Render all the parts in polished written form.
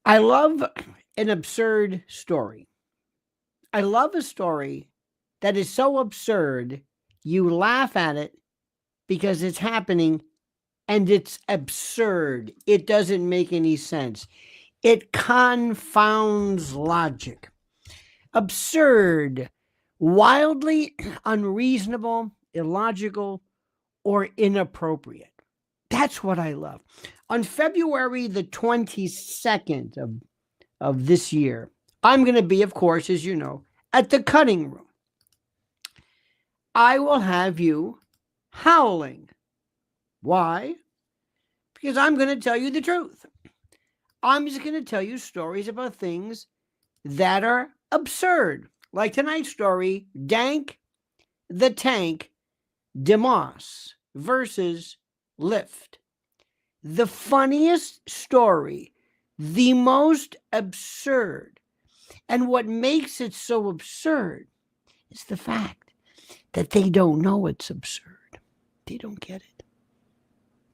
I love an absurd story. I love a story that is so absurd, you laugh at it because it's happening and it's absurd. It doesn't make any sense. It confounds logic. Absurd, wildly unreasonable, illogical, or inappropriate. That's what I love. On February the 22nd of this year, I'm going to be, of course, as you know, at the cutting room. I will have you howling. Why? Because I'm going to tell you the truth. I'm just going to tell you stories about things that are absurd. Like tonight's story, Dank the Tank Demoss versus Lyft. The funniest story, the most absurd. And what makes it so absurd is the fact that they don't know it's absurd. They don't get it.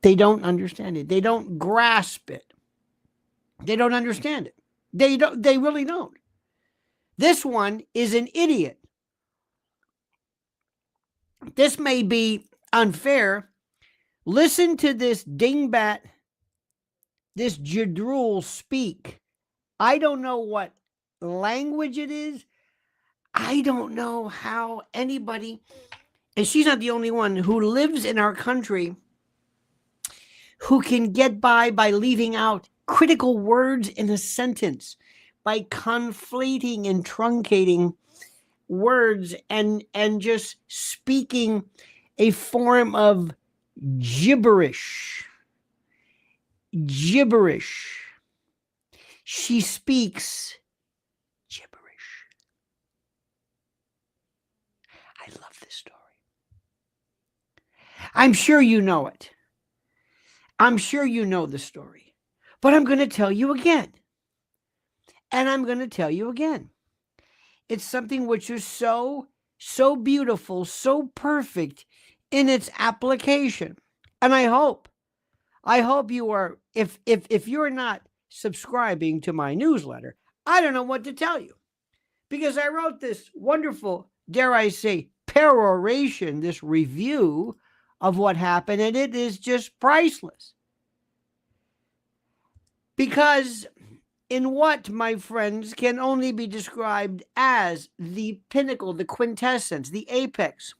They don't understand it. They don't grasp it. They don't understand it. They really don't. This one is an idiot. This may be unfair. Listen to this dingbat, this jadrul speak. I don't know what language it is. I don't know how anybody, and she's not the only one who lives in our country, who can get by leaving out critical words in a sentence, by conflating and truncating words and just speaking a form of gibberish. She speaks gibberish. I love this story. I'm sure you know it. I'm sure you know the story. But I'm going to tell you again. And I'm going to tell you again. It's something which is so beautiful, so perfect in its application. And I hope you are, if you're not subscribing to my newsletter, I don't know what to tell you. Because I wrote this wonderful, dare I say, peroration, this review of what happened, and it is just priceless. Because in what, my friends, can only be described as the pinnacle, the quintessence, the apex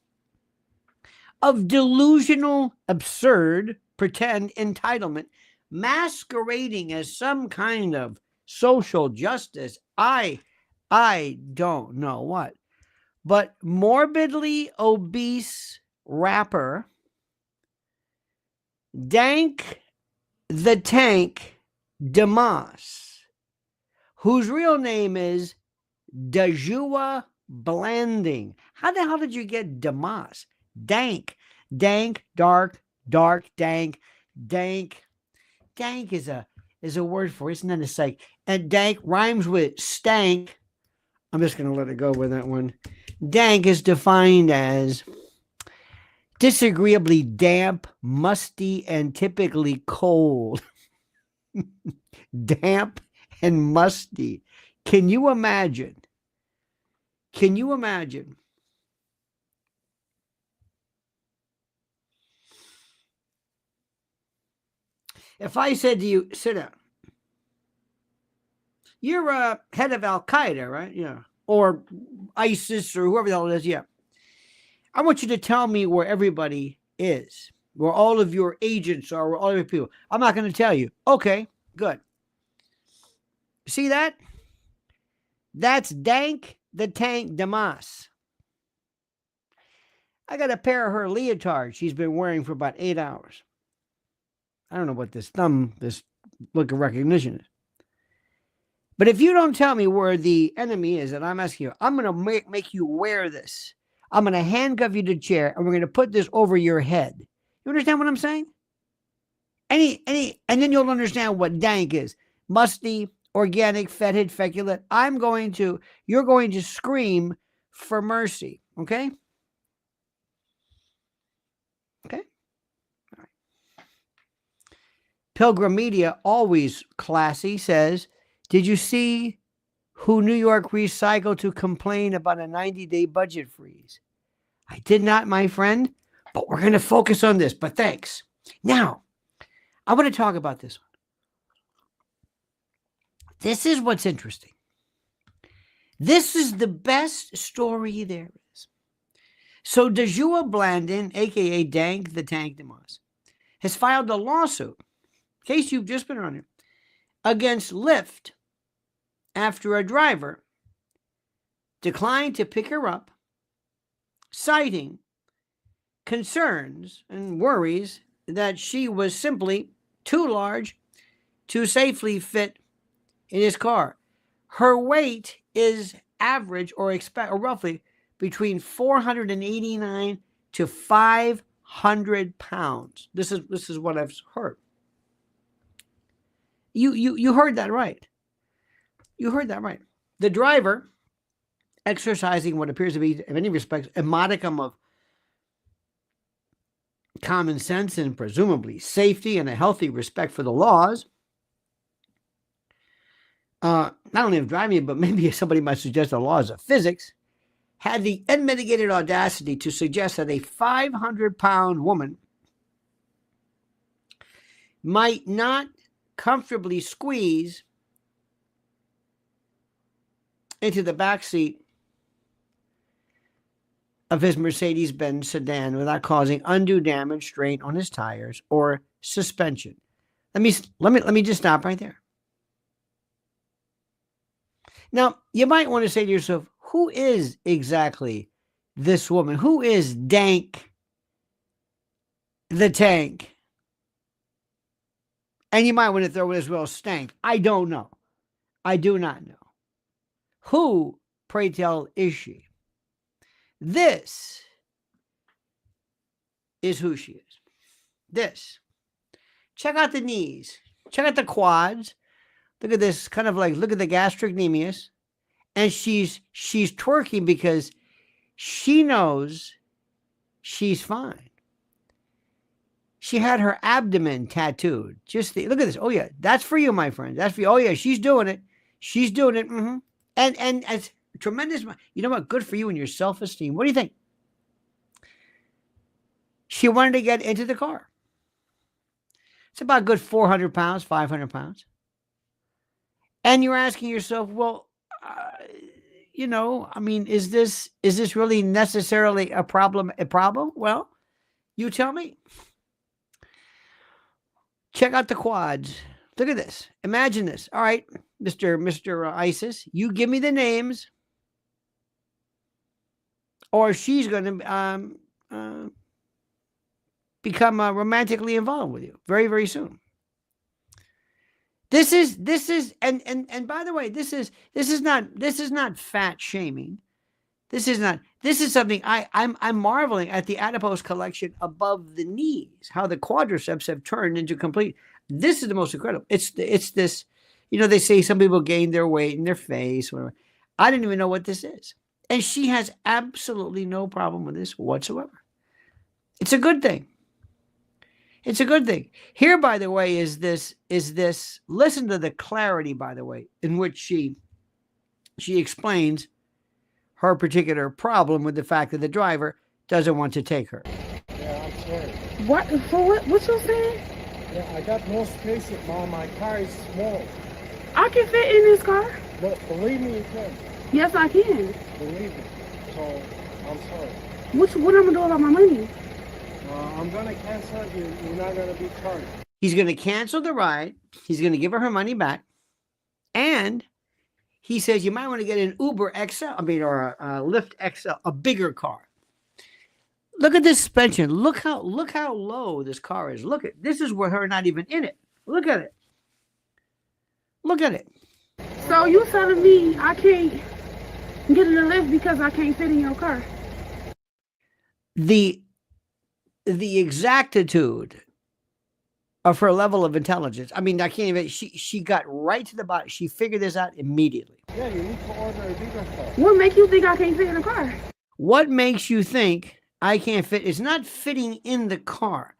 of delusional, absurd, pretend entitlement, masquerading as some kind of social justice, I don't know what, but morbidly obese rapper Dank the Tank Demoss, whose real name is Dajua Blanding. How the hell did you get Demoss? Dank, dark, dank. Dank is a word for it. Isn't that a psych? And dank rhymes with stank. I'm just going to let it go with that one. Dank is defined as disagreeably damp, musty, and typically cold. Damp and musty. Can you imagine? If I said to you, sit down. You're a head of Al-Qaeda, right? Yeah. Or ISIS or whoever the hell it is. Yeah. I want you to tell me where everybody is, where all of your agents are, where all of your people. I'm not going to tell you. Okay, good. See that? That's Dank the Tank Demoss. I got a pair of her leotards she's been wearing for about 8 hours. I don't know what this look of recognition is. But if you don't tell me where the enemy is, and I'm asking you, I'm going to make you wear this. I'm going to handcuff you to the chair, and we're going to put this over your head. You understand what I'm saying? And then you'll understand what dank is. Musty, organic, fetid, feculent. You're going to scream for mercy. Okay? Okay? All right. Pilgrim Media, always classy, says, Did you see who New York recycled to complain about a 90-day budget freeze? I did not, my friend, but we're going to focus on this, but thanks. Now, I want to talk about this one. This is what's interesting. This is the best story there is. So Dajua Blanding, a.k.a. Dank Demoss, has filed a lawsuit, in case you've just been on it, against Lyft after a driver declined to pick her up, citing concerns and worries that she was simply too large to safely fit in his car. Her weight is average or roughly between 489 to 500 pounds. This is what I've heard. You heard that right. You heard that right. The driver, exercising what appears to be, in many respects, a modicum of common sense and presumably safety and a healthy respect for the laws, not only of driving, but maybe somebody might suggest the laws of physics, had the unmitigated audacity to suggest that a 500-pound woman might not comfortably squeeze into the backseat of his Mercedes Benz sedan without causing undue damage, strain on his tires, or suspension. Let me just stop right there. Now, you might want to say to yourself, who is exactly this woman? Who is Dank the Tank? And you might want to throw in as well Stank. I don't know. I do not know. Who, pray tell, is she? This is who she is. This. Check out the knees. Check out the quads. Look at this, kind of like, look at the gastrocnemius. And she's twerking because she knows she's fine. She had her abdomen tattooed. Look at this. Oh yeah, that's for you, my friend. That's for you. Oh yeah, she's doing it. She's doing it. Mm-hmm. And as tremendous, you know what? Good for you and your self-esteem. What do you think? She wanted to get into the car. It's about a good 400 pounds, 500 pounds. And you're asking yourself, well, I mean, is this really necessarily a problem? Well, you tell me. Check out the quads. Look at this. Imagine this. All right, Mr. ISIS, you give me the names, or she's going to become romantically involved with you very, very soon. This is, and by the way, this is not fat shaming. This is something I'm marveling at the adipose collection above the knees, how the quadriceps have turned into complete. This is the most incredible. It's this, they say some people gain their weight in their face, whatever. I didn't even know what this is. And she has absolutely no problem with this whatsoever. It's a good thing. It's a good thing. Here, by the way, is this, listen to the clarity, by the way, in which she explains her particular problem with the fact that the driver doesn't want to take her. Yeah, I'm sorry. What? For what? What you saying? Yeah, I got no space at Mom. My car is small. I can fit in this car. But believe me, you can. Yes, I can. Believe me. So, I'm sorry. What am I gonna do about my money? I'm going to cancel you. You're not going to be charged. He's going to cancel the ride. He's going to give her money back. And he says you might want to get an Uber XL, or a Lyft XL, a bigger car. Look at this suspension. Look how low this car is. Look at this is where her not even in it. Look at it. Look at it. So you telling me I can't get in the Lyft because I can't fit in your car? The exactitude of her level of intelligence. I mean, I can't even, she got right to the bottom. She figured this out immediately. Yeah, you need to order a bigger car. What makes you think I can't fit in the car? What makes you think I can't fit? It's not fitting in the car.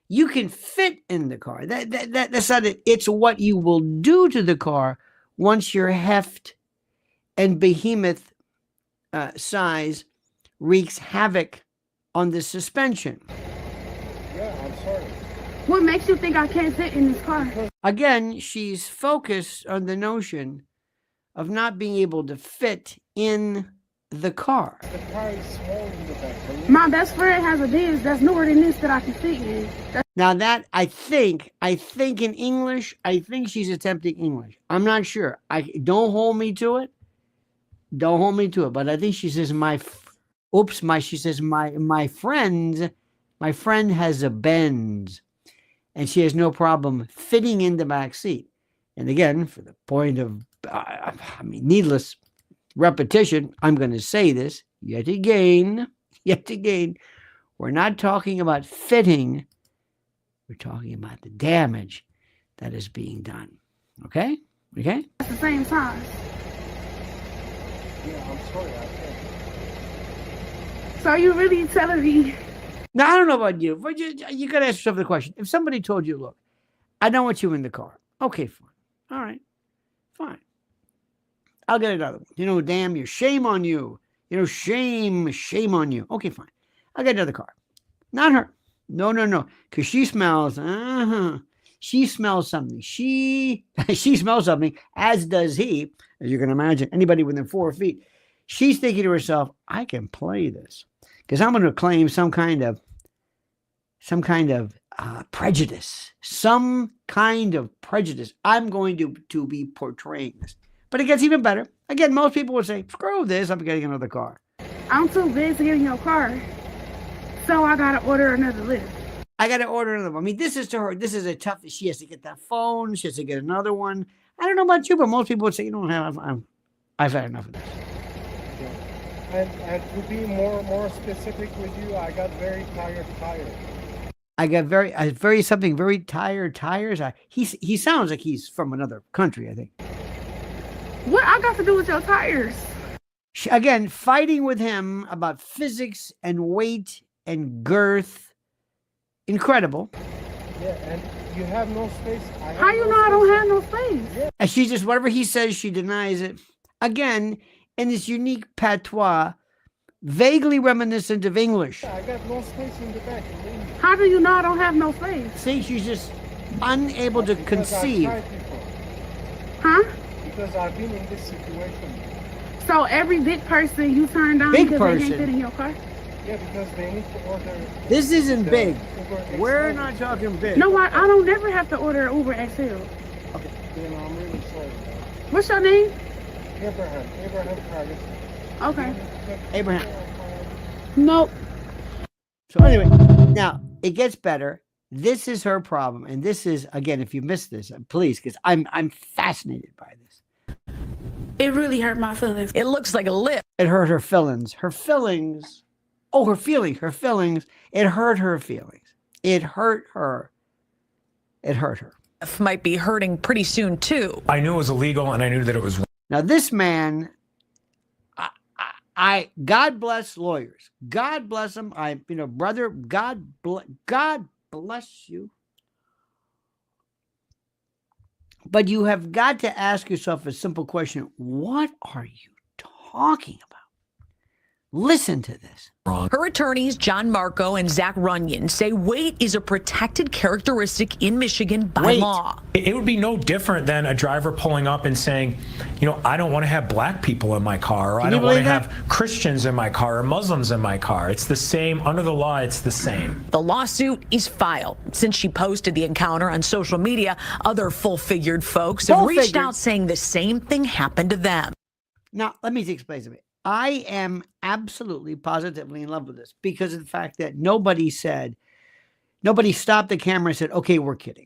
You can fit in the car. That's not it. It's what you will do to the car once your heft and behemoth size wreaks havoc on the suspension. Yeah, I'm sorry. What makes you think I can't fit in this car? Again, she's focused on the notion of not being able to fit in the car. The car is small in the back. My best friend has a Benz that's newer than this that I can fit in. Now that I think in English, I think she's attempting English. I'm not sure. Don't hold me to it. Don't hold me to it. But I think she says my friend has a Benz, and she has no problem fitting in the back seat. And again, for the point of, needless repetition, I'm going to say this yet again. We're not talking about fitting. We're talking about the damage that is being done. Okay? Okay? At the same size. Yeah, I'm sorry. I can't. So you really telling me? Now, I don't know about you, but you got to ask yourself the question. If somebody told you, look, I don't want you in the car. Okay, fine. All right. Fine. I'll get another one. Damn you. Shame on you. Shame on you. Okay, fine. I'll get another car. Not her. No. Because she smells, she smells something. She smells something, as does he, as you can imagine, anybody within 4 feet. She's thinking to herself, I can play this because I'm going to claim some kind of prejudice, some kind of prejudice. I'm going to be portraying this. But it gets even better. Again, most people would say, screw this, I'm getting another car. I'm too busy to get in your car. So I got to order another Lyft. I got to order another one. This is to her. This is a tough. She has to get that phone. She has to get another one. I don't know about you, but most people would say, I've had enough of this. Yeah. And to be more specific with you, I got very tired tires. I got very tired tires. He sounds like he's from another country, I think. What I got to do with your tires? Again, fighting with him about physics and weight and girth. Incredible. Yeah, and you have no space. How you know I don't have no space? Yeah. And she just, whatever he says, she denies it. Again, in this unique patois, vaguely reminiscent of English. Yeah, I got no space in the back. How do you know I don't have no space? See, she's just unable to conceive. Huh? Because I've been in this situation. So every big person you turn down Big because person? they can't fit in your car? Yeah, because they need to order. This isn't the big. Uber We're XL. not talking big. No, I don't never have to order an Uber XL. Then I'm really sorry. What's your name? Abraham Travis. Okay. Abraham. Nope. So anyway, now it gets better. This is her problem. And this is, again, if you missed this, please, because I'm fascinated by this. It really hurt my feelings. It looks like a Lyft. It hurt her feelings. Her feelings. Oh, her feelings. Her feelings. It hurt her feelings. It hurt her. It hurt her. Might be hurting pretty soon, too. I knew it was illegal, and I knew that it was wrong. Now, this man, God bless lawyers. God bless them. Brother, God bless you. But you have got to ask yourself a simple question. What are you talking about? Listen to this. Her attorneys, John Marco and Zach Runyon, say weight is a protected characteristic in Michigan by Weight. law. It would be no different than a driver pulling up and saying, I don't want to have black people in my car, or I don't want to have Christians in my car or Muslims in my car. It's the same. Under the law, it's the same. The lawsuit is filed. Since she posted the encounter on social media, other full-figured folks have reached out saying the same thing happened to them. Now, let me explain something. I am absolutely, positively in love with this because of the fact that nobody stopped the camera and said, okay, we're kidding.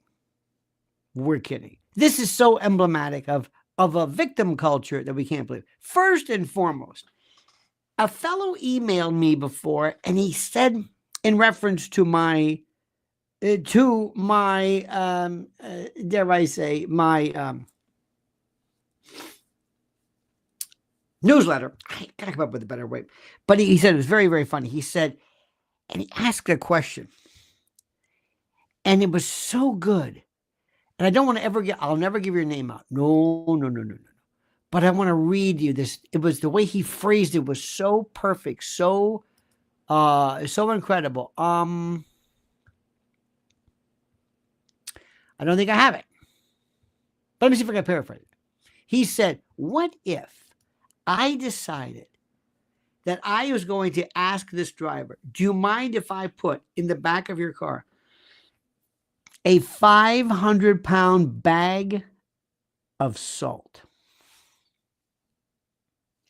We're kidding. This is so emblematic of a victim culture that we can't believe. First and foremost, a fellow emailed me before and he said in reference to my dare I say, my newsletter. I gotta come up with a better way. But he said it was very, very funny. He said, and he asked a question. And it was so good. And I don't want to I'll never give your name out. No. But I want to read you this. It was the way he phrased it was so perfect, so incredible. I don't think I have it. But let me see if I can paraphrase it. He said, what if I decided that I was going to ask this driver, do you mind if I put in the back of your car a 500-pound bag of salt?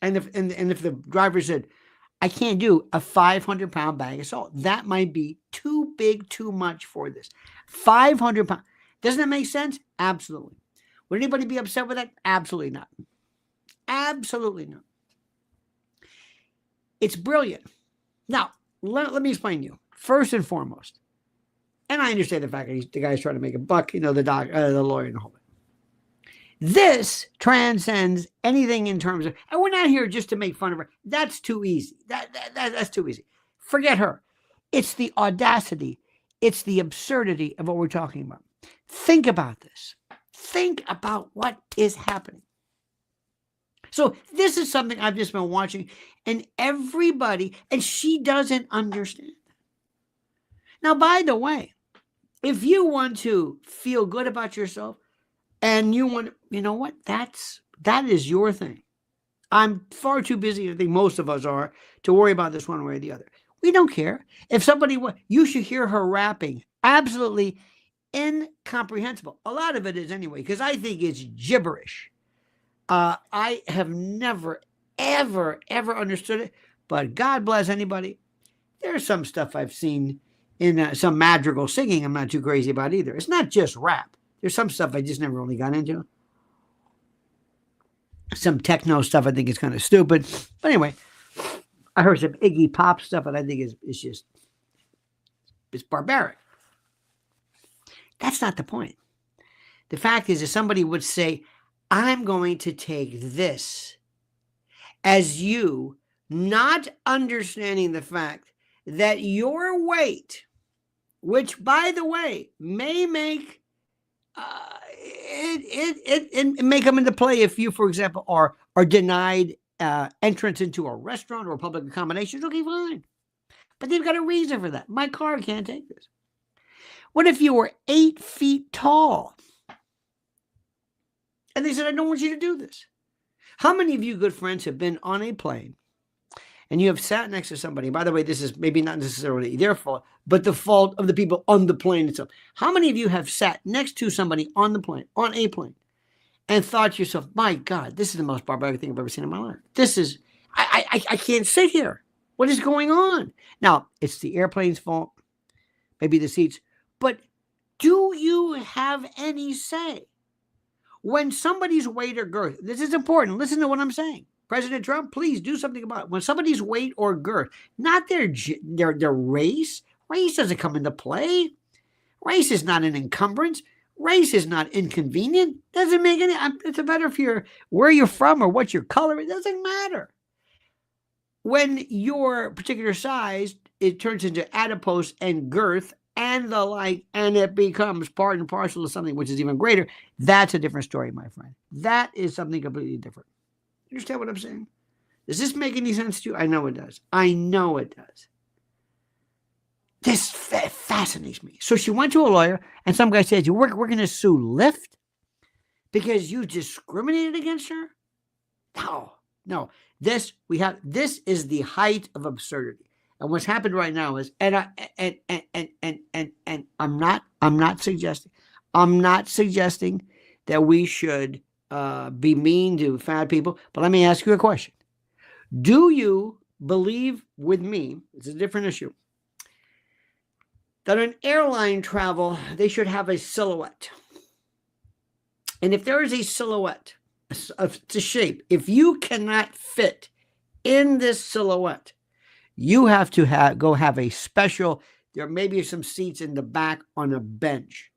And if the driver said, I can't do a 500-pound bag of salt, that might be too big, too much for this. 500 pounds. Doesn't that make sense? Absolutely. Would anybody be upset with that? Absolutely not. Absolutely not. It's brilliant. Now, let me explain to you. First and foremost, and I understand the fact that the guy's trying to make a buck, the lawyer and the whole thing. This transcends anything in terms of, and we're not here just to make fun of her. That's too easy. That's too easy. Forget her. It's the audacity. It's the absurdity of what we're talking about. Think about this. Think about what is happening. So this is something I've just been watching, and everybody, and she doesn't understand. Now, by the way, if you want to feel good about yourself and you want, you know what, that is your thing. I'm far too busy, I think most of us are, to worry about this one way or the other. We don't care. If somebody, you should hear her rapping. Absolutely incomprehensible. A lot of it is anyway, because I think it's gibberish. I have never, ever understood it, but God bless anybody. There's some stuff I've seen in some madrigal singing I'm not too crazy about either. It's not just rap. There's some stuff I just never really got into. Some techno stuff I think is kind of stupid. But anyway, I heard some Iggy Pop stuff and I think it's barbaric. That's not the point. The fact is, if somebody would say, I'm going to take this as you not understanding the fact that your weight, which by the way, may make it may come into play if you, for example, are denied entrance into a restaurant or public accommodations. Okay, fine. But they've got a reason for that. My car can't take this. What if you were 8 feet tall? And they said, I don't want you to do this. How many of you good friends have been on a plane and you have sat next to somebody? By the way, this is maybe not necessarily their fault, but the fault of the people on the plane itself. How many of you have sat next to somebody on a plane, and thought to yourself, my God, this is the most barbaric thing I've ever seen in my life. This is, I can't sit here. What is going on? Now, it's the airplane's fault, maybe the seats, but do you have any say? When somebody's weight or girth, this is important. Listen to what I'm saying. President Trump, please do something about it. When somebody's weight or girth, not their race doesn't come into play. Race is not an encumbrance. Race is not inconvenient. Doesn't make any, it's better if you're where you're from or what your color, it doesn't matter. When your particular size, it turns into adipose and girth and the like, and it becomes part and parcel of something which is even greater, that's a different story, my friend. That is something completely different. You understand what I'm saying? Does this make any sense to you? I know it does. I know it does. This fascinates me. So she went to a lawyer, and some guy says, we're going to sue Lyft because you discriminated against her? No. This is the height of absurdity. And what's happened right now is, and I'm not suggesting that we should be mean to fat people. But let me ask you a question: do you believe with me? It's a different issue. That in airline travel they should have a silhouette, and if there is a silhouette, it's a shape. If you cannot fit in this silhouette, you have to have a special, there may be some seats in the back on a bench.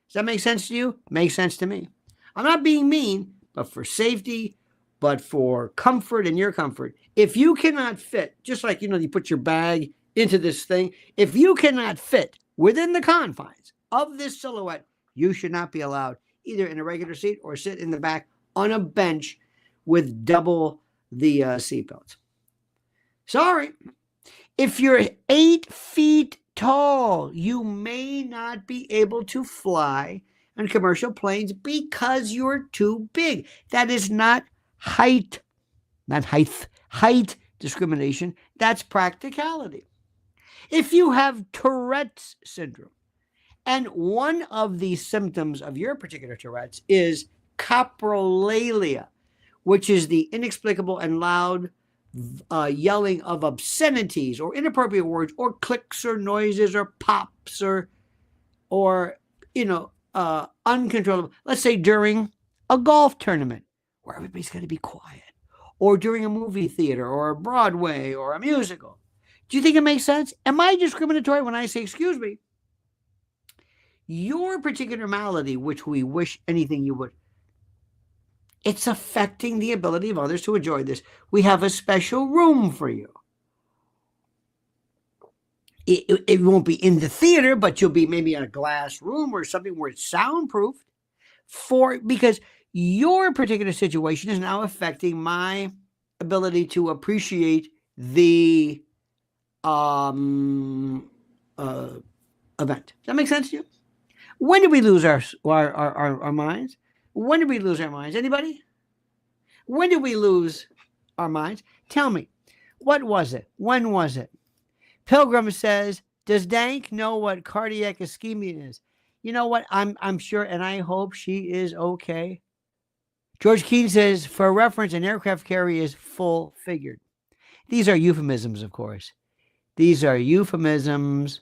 Does that make sense to you? Makes sense to me. I'm not being mean, but for safety, but for comfort and your comfort, if you cannot fit, just like, you put your bag into this thing, if you cannot fit within the confines of this silhouette, You should not be allowed either in a regular seat or sit in the back on a bench with double the seatbelts. Sorry. If you're 8 feet tall, you may not be able to fly on commercial planes because you're too big. That is not height discrimination. That's practicality. If you have Tourette's syndrome, and one of the symptoms of your particular Tourette's is coprolalia, which is the inexplicable and loud yelling of obscenities or inappropriate words or clicks or noises or pops or uncontrollable. Let's say during a golf tournament where everybody's got to be quiet, or during a movie theater or a Broadway or a musical. Do you think it makes sense? Am I discriminatory when I say, excuse me, your particular malady, which we wish anything you would, it's affecting the ability of others to enjoy this. We have a special room for you. It won't be in the theater, but you'll be maybe in a glass room or something where it's soundproofed because your particular situation is now affecting my ability to appreciate the event. Does that make sense to you? When did we lose our minds? When did we lose our minds? Anybody? When did we lose our minds? Tell me. What was it? When was it? Pilgrim says, does Dank know what cardiac ischemia is? You know what? I'm sure, and I hope she is okay. George Keane says, for reference, an aircraft carrier is full-figured. These are euphemisms, of course. These are euphemisms.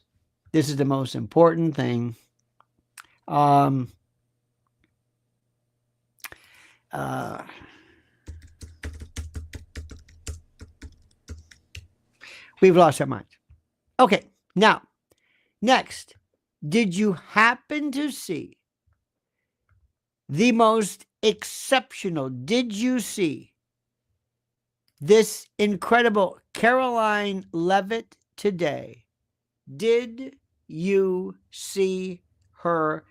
This is the most important thing. We've lost our minds. Okay, now, next, did you happen to see the most exceptional? Did you see this incredible Caroline Leavitt today? Did you see her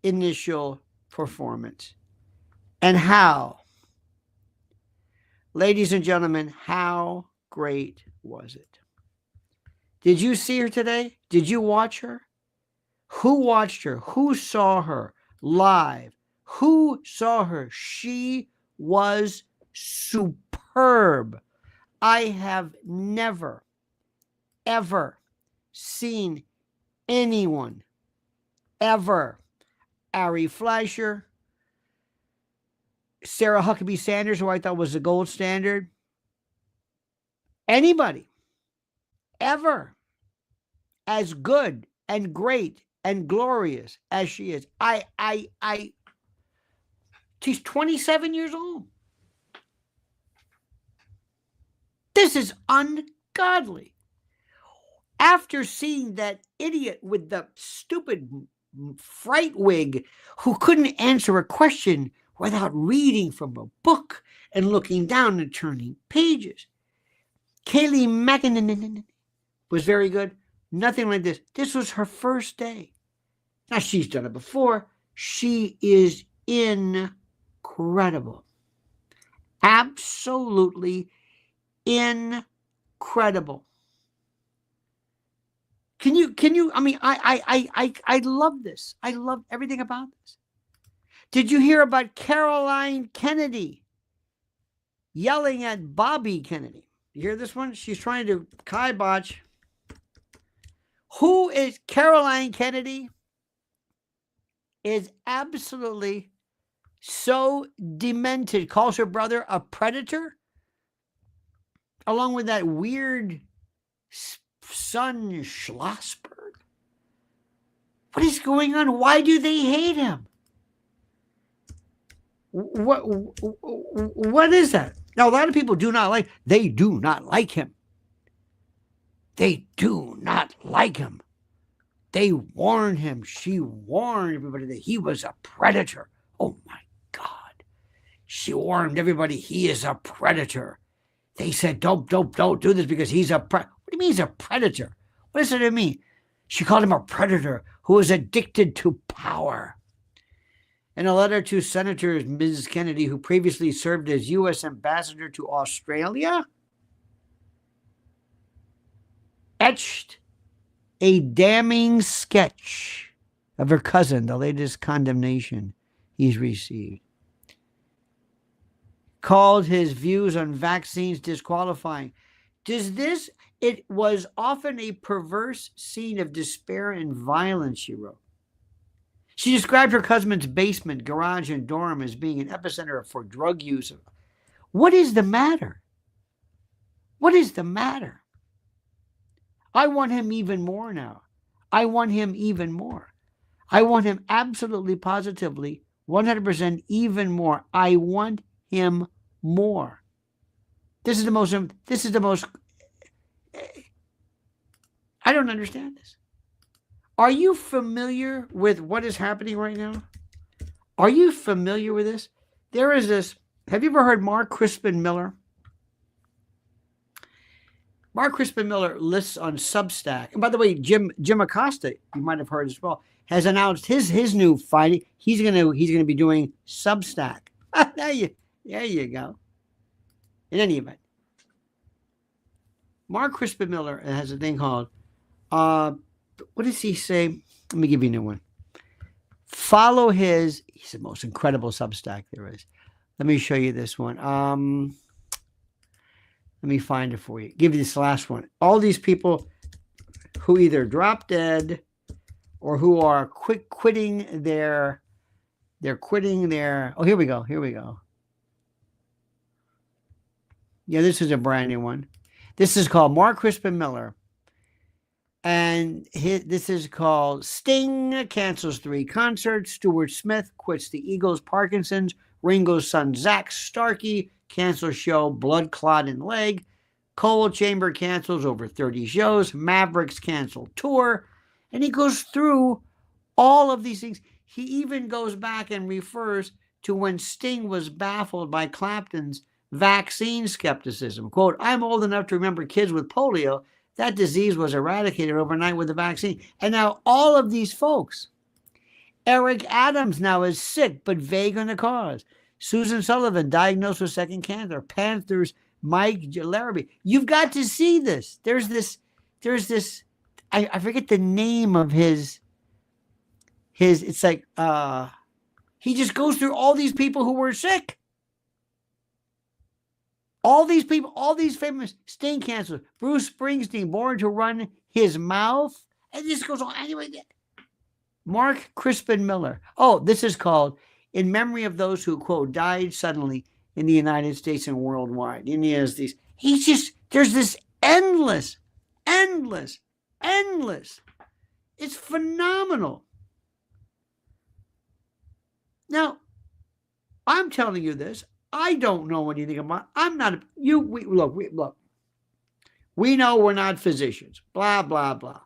initial performance? And how? Ladies and gentlemen, how great was it? Did you see her today? Did you watch her? Who watched her? Who saw her live? Who saw her? She was superb. I have never, ever seen anyone ever, Ari Fleischer, Sarah Huckabee Sanders, who I thought was the gold standard, anybody ever as good and great and glorious as she is. She's 27 years old. This is ungodly. After seeing that idiot with the stupid fright wig who couldn't answer a question without reading from a book and looking down and turning pages. Kayleigh McEnany was very good. Nothing like this. This was her first day. Now, she's done it before. She is incredible. Absolutely incredible. Can you, I mean, I love this. I love everything about this. Did you hear about Caroline Kennedy yelling at Bobby Kennedy? You hear this one? She's trying to kibosh. Who is Caroline Kennedy? Is absolutely so demented. Calls her brother a predator. Along with that weird son Schlossberg. What is going on? Why do they hate him? What is that? Now, a lot of people do not like him. They do not like him. They do not like him. They warned him. She warned everybody that he was a predator. Oh, my God. She warned everybody he is a predator. They said, don't do this because he's a predator. What do you mean he's a predator? What does it mean? She called him a predator who is addicted to power. In a letter to Senator Ms. Kennedy, who previously served as U.S. Ambassador to Australia, etched a damning sketch of her cousin, the latest condemnation he's received. Called his views on vaccines disqualifying. It was often a perverse scene of despair and violence, she wrote. She described her cousin's basement, garage, and dorm as being an epicenter for drug use. What is the matter? What is the matter? I want him even more now. I want him even more. I want him absolutely, positively, 100% even more. I want him more. This is the most, I don't understand this. Are you familiar with what is happening right now? Are you familiar with this? There is this, have you ever heard Mark Crispin Miller? Mark Crispin Miller lists on Substack. And by the way, Jim Acosta, you might have heard as well, has announced his new fighting. He's gonna be doing Substack. there you go. In any event, Mark Crispin Miller has a thing called what does he say? Let me give you a new one. Follow he's the most incredible Substack there is. Let me show you this one. Let me find it for you. Give you this last one. All these people who either drop dead or who are quitting their, oh, here we go. Yeah, this is a brand new one. This is called Mark Crispin Miller. And this is called Sting cancels 3 concerts. Stuart Smith quits the Eagles. Parkinson's. Ringo's son Zach Starkey cancels show. Blood clot in leg. Coal Chamber cancels over 30 shows. Mavericks cancel tour. And he goes through all of these things. He even goes back and refers to when Sting was baffled by Clapton's vaccine skepticism. Quote, I'm old enough to remember kids with polio. That disease was eradicated overnight with the vaccine. And now all of these folks, Eric Adams now is sick but vague on the cause. Susan Sullivan diagnosed with second cancer. Panthers Mike Larrabee. You've got to see this. There's this, I forget the name of his, it's like, he just goes through all these people who were sick. All these people, all these famous Sting cancers. Bruce Springsteen, born to run his mouth. And this goes on. Anyway, Mark Crispin Miller. Oh, this is called In Memory of Those Who, quote, died suddenly in the United States and worldwide. And he has these, there's this endless. It's phenomenal. Now, I'm telling you this. I don't know anything about. I'm not. Look. We know we're not physicians. Blah blah blah.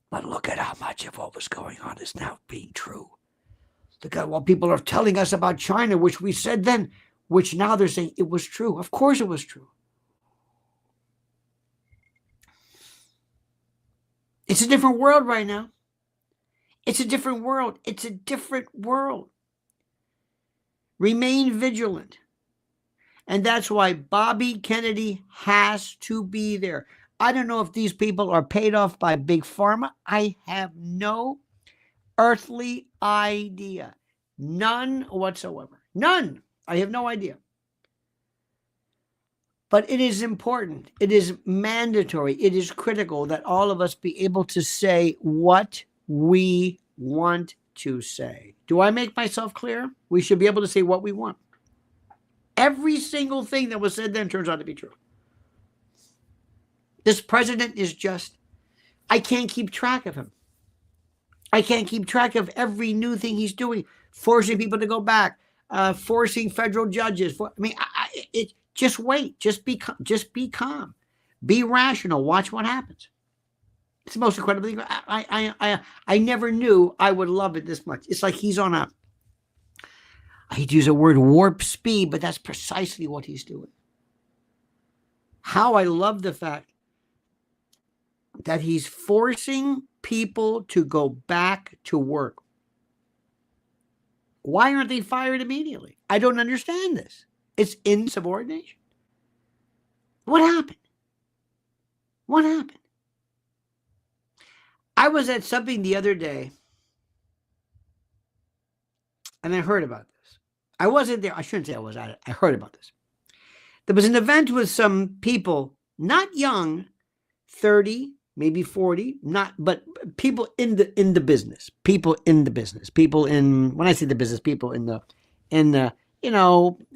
But look at how much of what was going on is now being true. Look at what people are telling us about China, which we said then, which now they're saying it was true. Of course, it was true. It's a different world right now. It's a different world. Remain vigilant. And that's why Bobby Kennedy has to be there. I don't know if these people are paid off by Big Pharma. I have no earthly idea. None whatsoever. None. I have no idea. But it is important. It is mandatory. It is critical that all of us be able to say what we want to say. Do I make myself clear? We should be able to say what we want. Every single thing that was said then turns out to be true. This president is just, I can't keep track of him. I can't keep track of every new thing he's doing, forcing people to go back, forcing federal judges. Just wait. Just be calm. Be rational. Watch what happens. It's the most incredible thing. I never knew I would love it this much. It's like he's on a, I hate to use the word warp speed, but that's precisely what he's doing. How I love the fact that he's forcing people to go back to work. Why aren't they fired immediately? I don't understand this. It's insubordination. What happened? What happened? I was at something the other day, and I heard about this. I wasn't there. I shouldn't say I was at it. I heard about this. There was an event with some people, not young, 30, maybe 40, but people in the business. People in the business. People in, when I say the business, people in the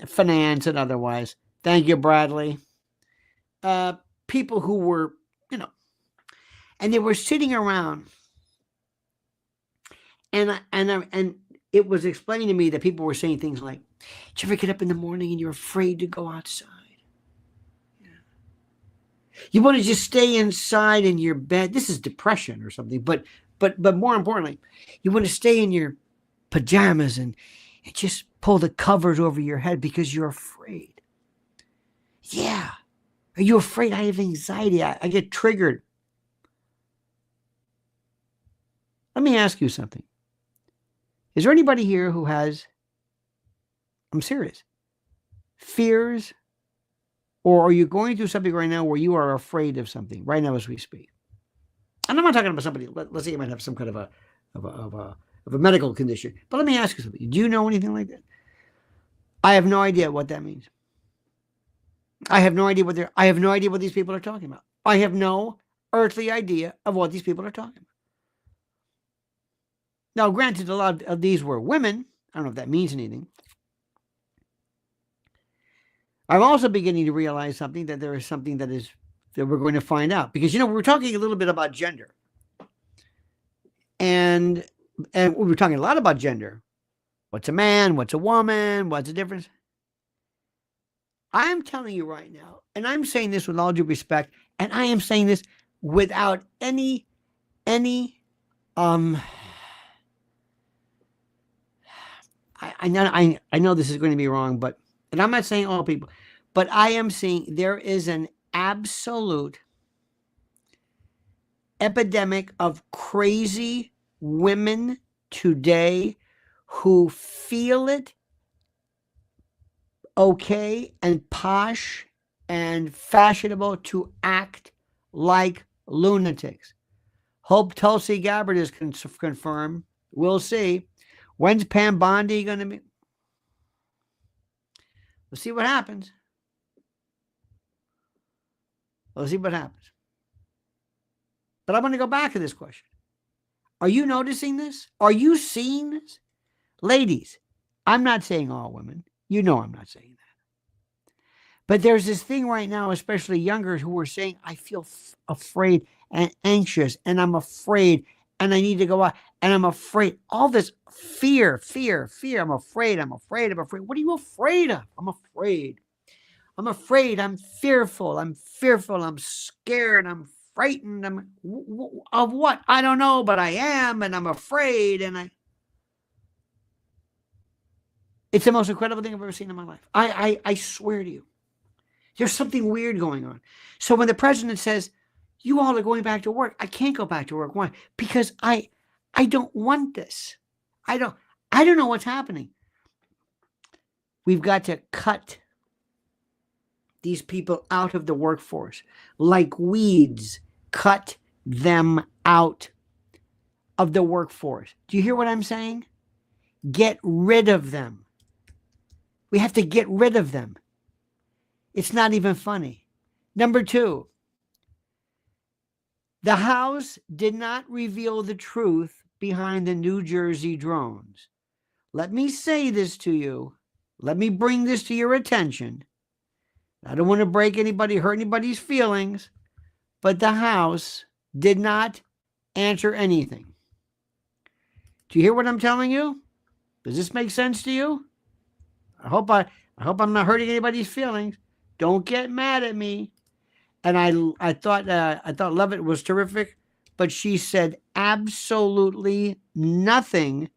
finance and otherwise. Thank you, Bradley. People who were, and they were sitting around, and it was explained to me that people were saying things like, "Did you ever get up in the morning and you're afraid to go outside? You want to just stay inside in your bed." This is depression or something, but more importantly, you want to stay in your pajamas and just pull the covers over your head because you're afraid. Yeah. Are you afraid? I have anxiety. I get triggered. Let me ask you something. Is there anybody here who has, I'm serious, fears? Or are you going through something right now where you are afraid of something right now as we speak? And I'm not talking about somebody, let's say you might have some kind of a medical condition. But let me ask you something. Do you know anything like that? I have no idea what that means. I have no idea what these people are talking about. I have no earthly idea of what these people are talking about. Now, granted, a lot of these were women. I don't know if that means anything. I'm also beginning to realize something, that there is something that we're going to find out. Because, we were talking a little bit about gender. And we were talking a lot about gender. What's a man? What's a woman? What's the difference? I am telling you right now, and I'm saying this with all due respect, and I am saying this without any I know this is going to be wrong, and I'm not saying all people, but I am saying there is an absolute epidemic of crazy women today who feel it okay and posh and fashionable to act like lunatics. Hope Tulsi Gabbard is confirmed. We'll see. When's Pam Bondi going to be? We'll see what happens. We'll see what happens. But I want to go back to this question. Are you noticing this? Are you seeing this? Ladies, I'm not saying all women. I'm not saying that. But there's this thing right now, especially younger, who are saying, I feel afraid and anxious, and I'm afraid, and I need to go out, and I'm afraid. All this fear. I'm afraid. What are you afraid of? I'm afraid. I'm fearful. I'm scared. I'm frightened. Of what? I don't know, but I am, and I'm afraid, it's the most incredible thing I've ever seen in my life. I swear to you. There's something weird going on. So when the president says, you all are going back to work, I can't go back to work. Why? Because I don't want this. I don't know what's happening. We've got to cut these people out of the workforce like weeds. Cut them out of the workforce. Do you hear what I'm saying? Get rid of them. We have to get rid of them. It's not even funny. Number 2, the House did not reveal the truth behind the New Jersey drones. Let me say this to you. Let me bring this to your attention. I don't want to hurt anybody's feelings, but the House did not answer anything. Do you hear what I'm telling you? Does this make sense to you? I hope I'm not hurting anybody's feelings. Don't get mad at me. And I thought Levitt was terrific, but she said absolutely nothing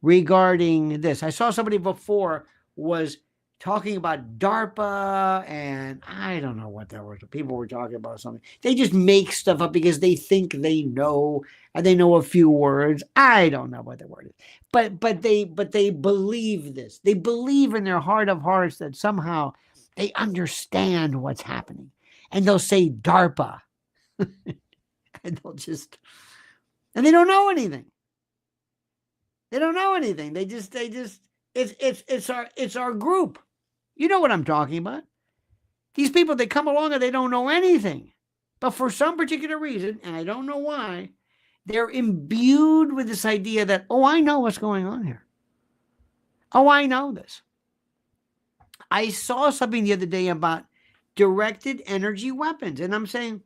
regarding this. I saw somebody before was talking about DARPA, and I don't know what that was. People were talking about something. They just make stuff up because they think they know, and they know a few words. I don't know what the word is, but they believe this. They believe in their heart of hearts that somehow they understand what's happening, and they'll say DARPA, and and they don't know anything. They don't know anything. They just. It's our group. You know what I'm talking about. These people, they come along and they don't know anything. But for some particular reason, and I don't know why, they're imbued with this idea that, oh, I know what's going on here. Oh, I know this. I saw something the other day about directed energy weapons. And I'm saying,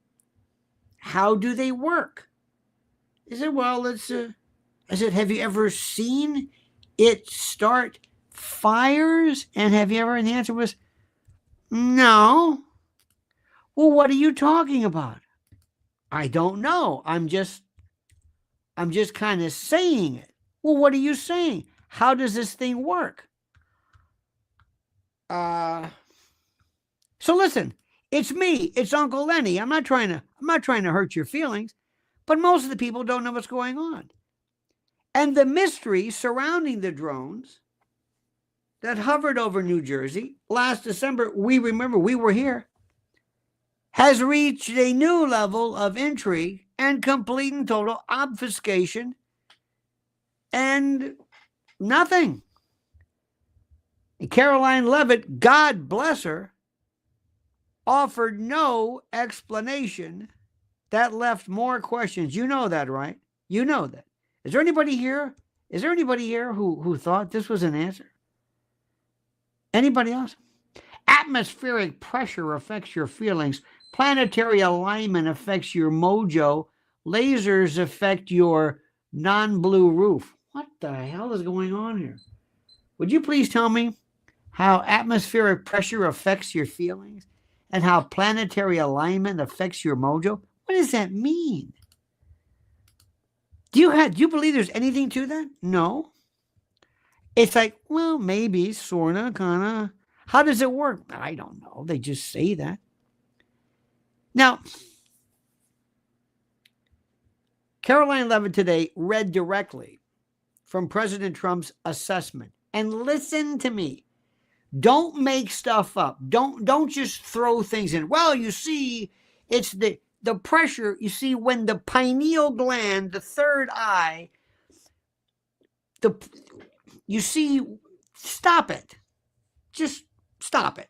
how do they work? I said, well, I said, have you ever seen it start fires? And have you ever? And the answer was no. Well, what are you talking about? I don't know. I'm just kind of saying it. Well, what are you saying? How does this thing work? So listen, it's me. It's Uncle Lenny. I'm not trying to hurt your feelings, but most of the people don't know what's going on. And the mystery surrounding the drones that hovered over New Jersey last December, we remember we were here, has reached a new level of intrigue and complete and total obfuscation and nothing. And Caroline Leavitt, God bless her, offered no explanation that left more questions. You know that, right? You know that. Is there anybody here? Is there anybody here who thought this was an answer? Anybody else? Atmospheric pressure affects your feelings. Planetary alignment affects your mojo. Lasers affect your non-blue roof. What the hell is going on here? Would you please tell me how atmospheric pressure affects your feelings and how planetary alignment affects your mojo? What does that mean? Do you believe there's anything to that? No. It's like, well, maybe, sorta, kinda. How does it work? I don't know. They just say that. Now, Caroline Leavitt today read directly from President Trump's assessment. And listen to me. Don't make stuff up. Don't just throw things in. Well, you see, it's the pressure, you see, when the pineal gland, the third eye, you see, stop it. Just stop it.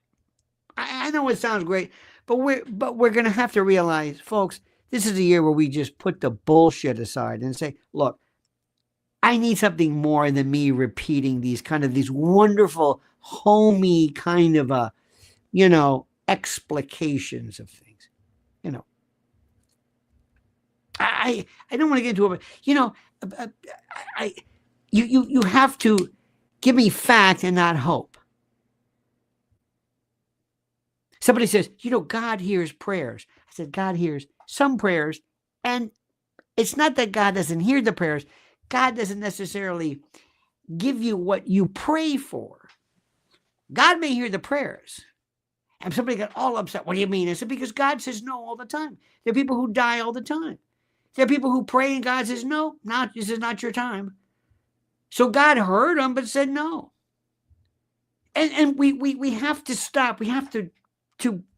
I know it sounds great, but we're going to have to realize, folks, this is a year where we just put the bullshit aside and say, look, I need something more than me repeating these wonderful, homey kind of, explications of things. I don't want to get into it, but you have to give me fact and not hope. Somebody says, God hears prayers. I said, God hears some prayers, and it's not that God doesn't hear the prayers. God doesn't necessarily give you what you pray for. God may hear the prayers. And somebody got all upset. What do you mean? I said, because God says no all the time. There are people who die all the time. There are people who pray and God says, no, this is not your time. So God heard them, but said no. And we have to stop. We have to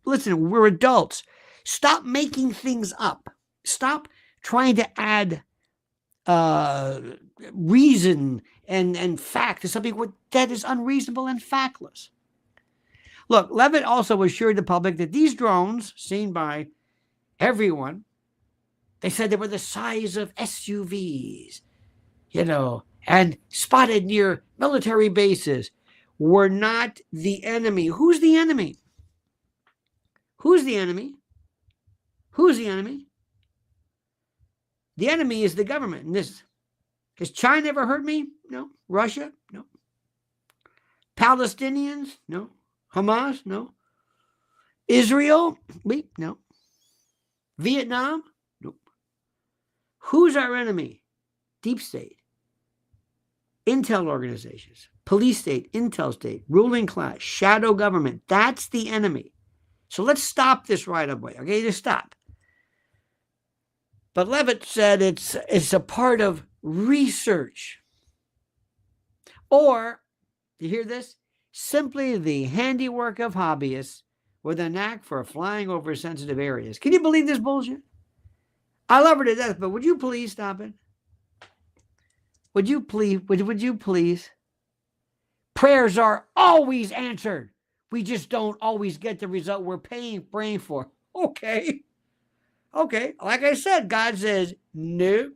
listen, we're adults. Stop making things up. Stop trying to add reason and fact to something that is unreasonable and factless. Look, Leavitt also assured the public that these drones, seen by everyone, they said they were the size of SUVs, and spotted near military bases, were not the enemy. Who's the enemy? Who's the enemy? Who's the enemy? The enemy is the government. And has China ever hurt me? No. Russia? No. Palestinians? No. Hamas? No. Israel? No. Vietnam? Nope. Who's our enemy? Deep state. Intel organizations. police state, intel state, ruling class, shadow government. That's the enemy. So let's stop this right away. Okay, just stop. But Levitt said it's a part of research. Or, you hear this? Simply the handiwork of hobbyists with a knack for flying over sensitive areas. Can you believe this bullshit? I love her to death, but would you please stop it? Would you please? Would you please? Prayers are always answered. We just don't always get the result we're praying for. Okay. Like I said, God says no.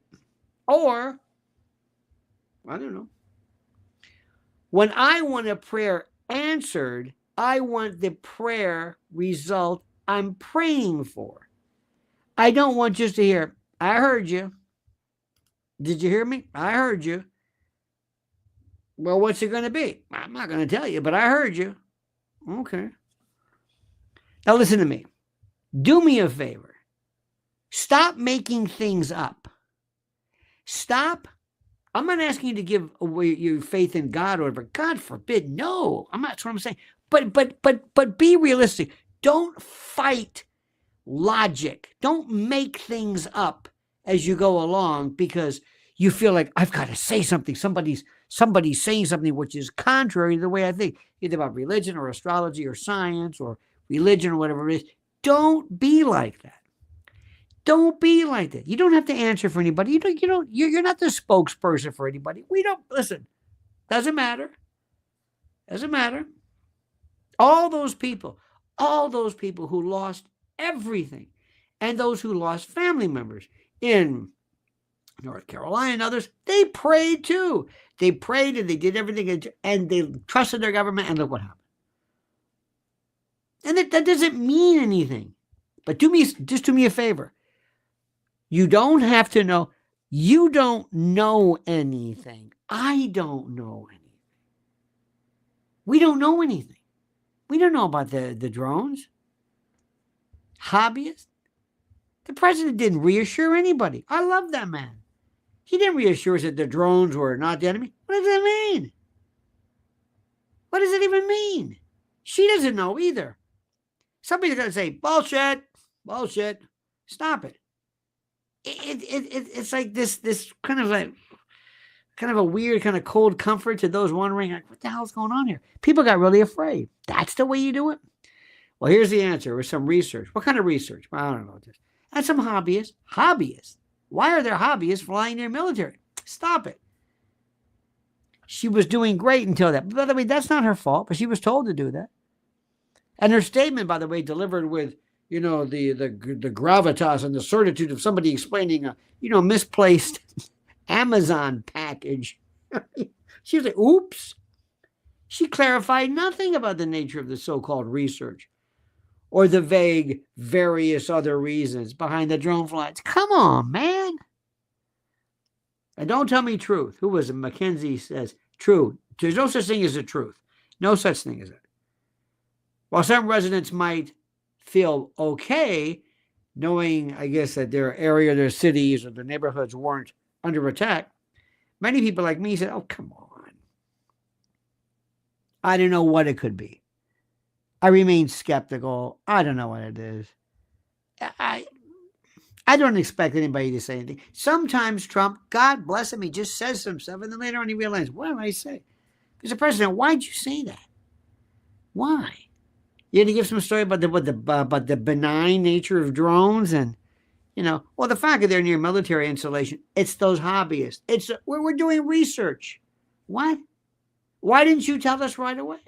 Or, I don't know. When I want a prayer answered, I want the prayer result I'm praying for. I don't want just to hear, I heard you. Did you hear me? I heard you. Well, what's it going to be? I'm not going to tell you, but I heard you. Okay. Now listen to me. Do me a favor. Stop making things up. Stop. I'm not asking you to give away your faith in God or whatever. God forbid. No, that's what I'm saying. But be realistic. Don't fight logic. Don't make things up as you go along because you feel like I've got to say something. Somebody's saying something which is contrary to the way I think, either about religion or astrology or science or religion or whatever it is. Don't be like that. Don't be like that. You don't have to answer for anybody. You're not the spokesperson for anybody. Listen, doesn't matter. Doesn't matter. All those people who lost everything and those who lost family members in North Carolina and others, they prayed too. They prayed and they did everything and they trusted their government, and look what happened. And that doesn't mean anything. But do me a favor. You don't have to know. You don't know anything. I don't know anything. We don't know anything. We don't know about the drones. Hobbyists. The president didn't reassure anybody. I love that man. He didn't reassure us that the drones were not the enemy. What does that mean? What does it even mean? She doesn't know either. Somebody's going to say, bullshit. Stop it. It's like this kind of a weird kind of cold comfort to those wondering, like, what the hell's going on here? People got really afraid. That's the way you do it? Well, here's the answer with some research. What kind of research? Well, I don't know. And some hobbyists. Hobbyists. Why are there hobbyists flying their military? Stop it. She was doing great until that. By the way, that's not her fault, but she was told to do that. And her statement, by the way, delivered with, the gravitas and the certitude of somebody explaining a, misplaced Amazon package. She was like, oops. She clarified nothing about the nature of the so-called research or the vague various other reasons behind the drone flights. Come on, man. And don't tell me truth. Who was it? Mackenzie says, true. There's no such thing as the truth. No such thing as it. While some residents might feel okay knowing, I guess, that their area, their cities, or their neighborhoods weren't under attack, many people like me said, oh, come on. I don't know what it could be. I remain skeptical. I don't know what it is. I don't expect anybody to say anything. Sometimes Trump, God bless him, he just says some stuff, and then later on he realizes, what did I say? Mr. President, why'd you say that? Why? You had to give some story about the benign nature of drones and, well, the fact that they're near military installation, it's those hobbyists. It's we're doing research. What? Why didn't you tell us right away?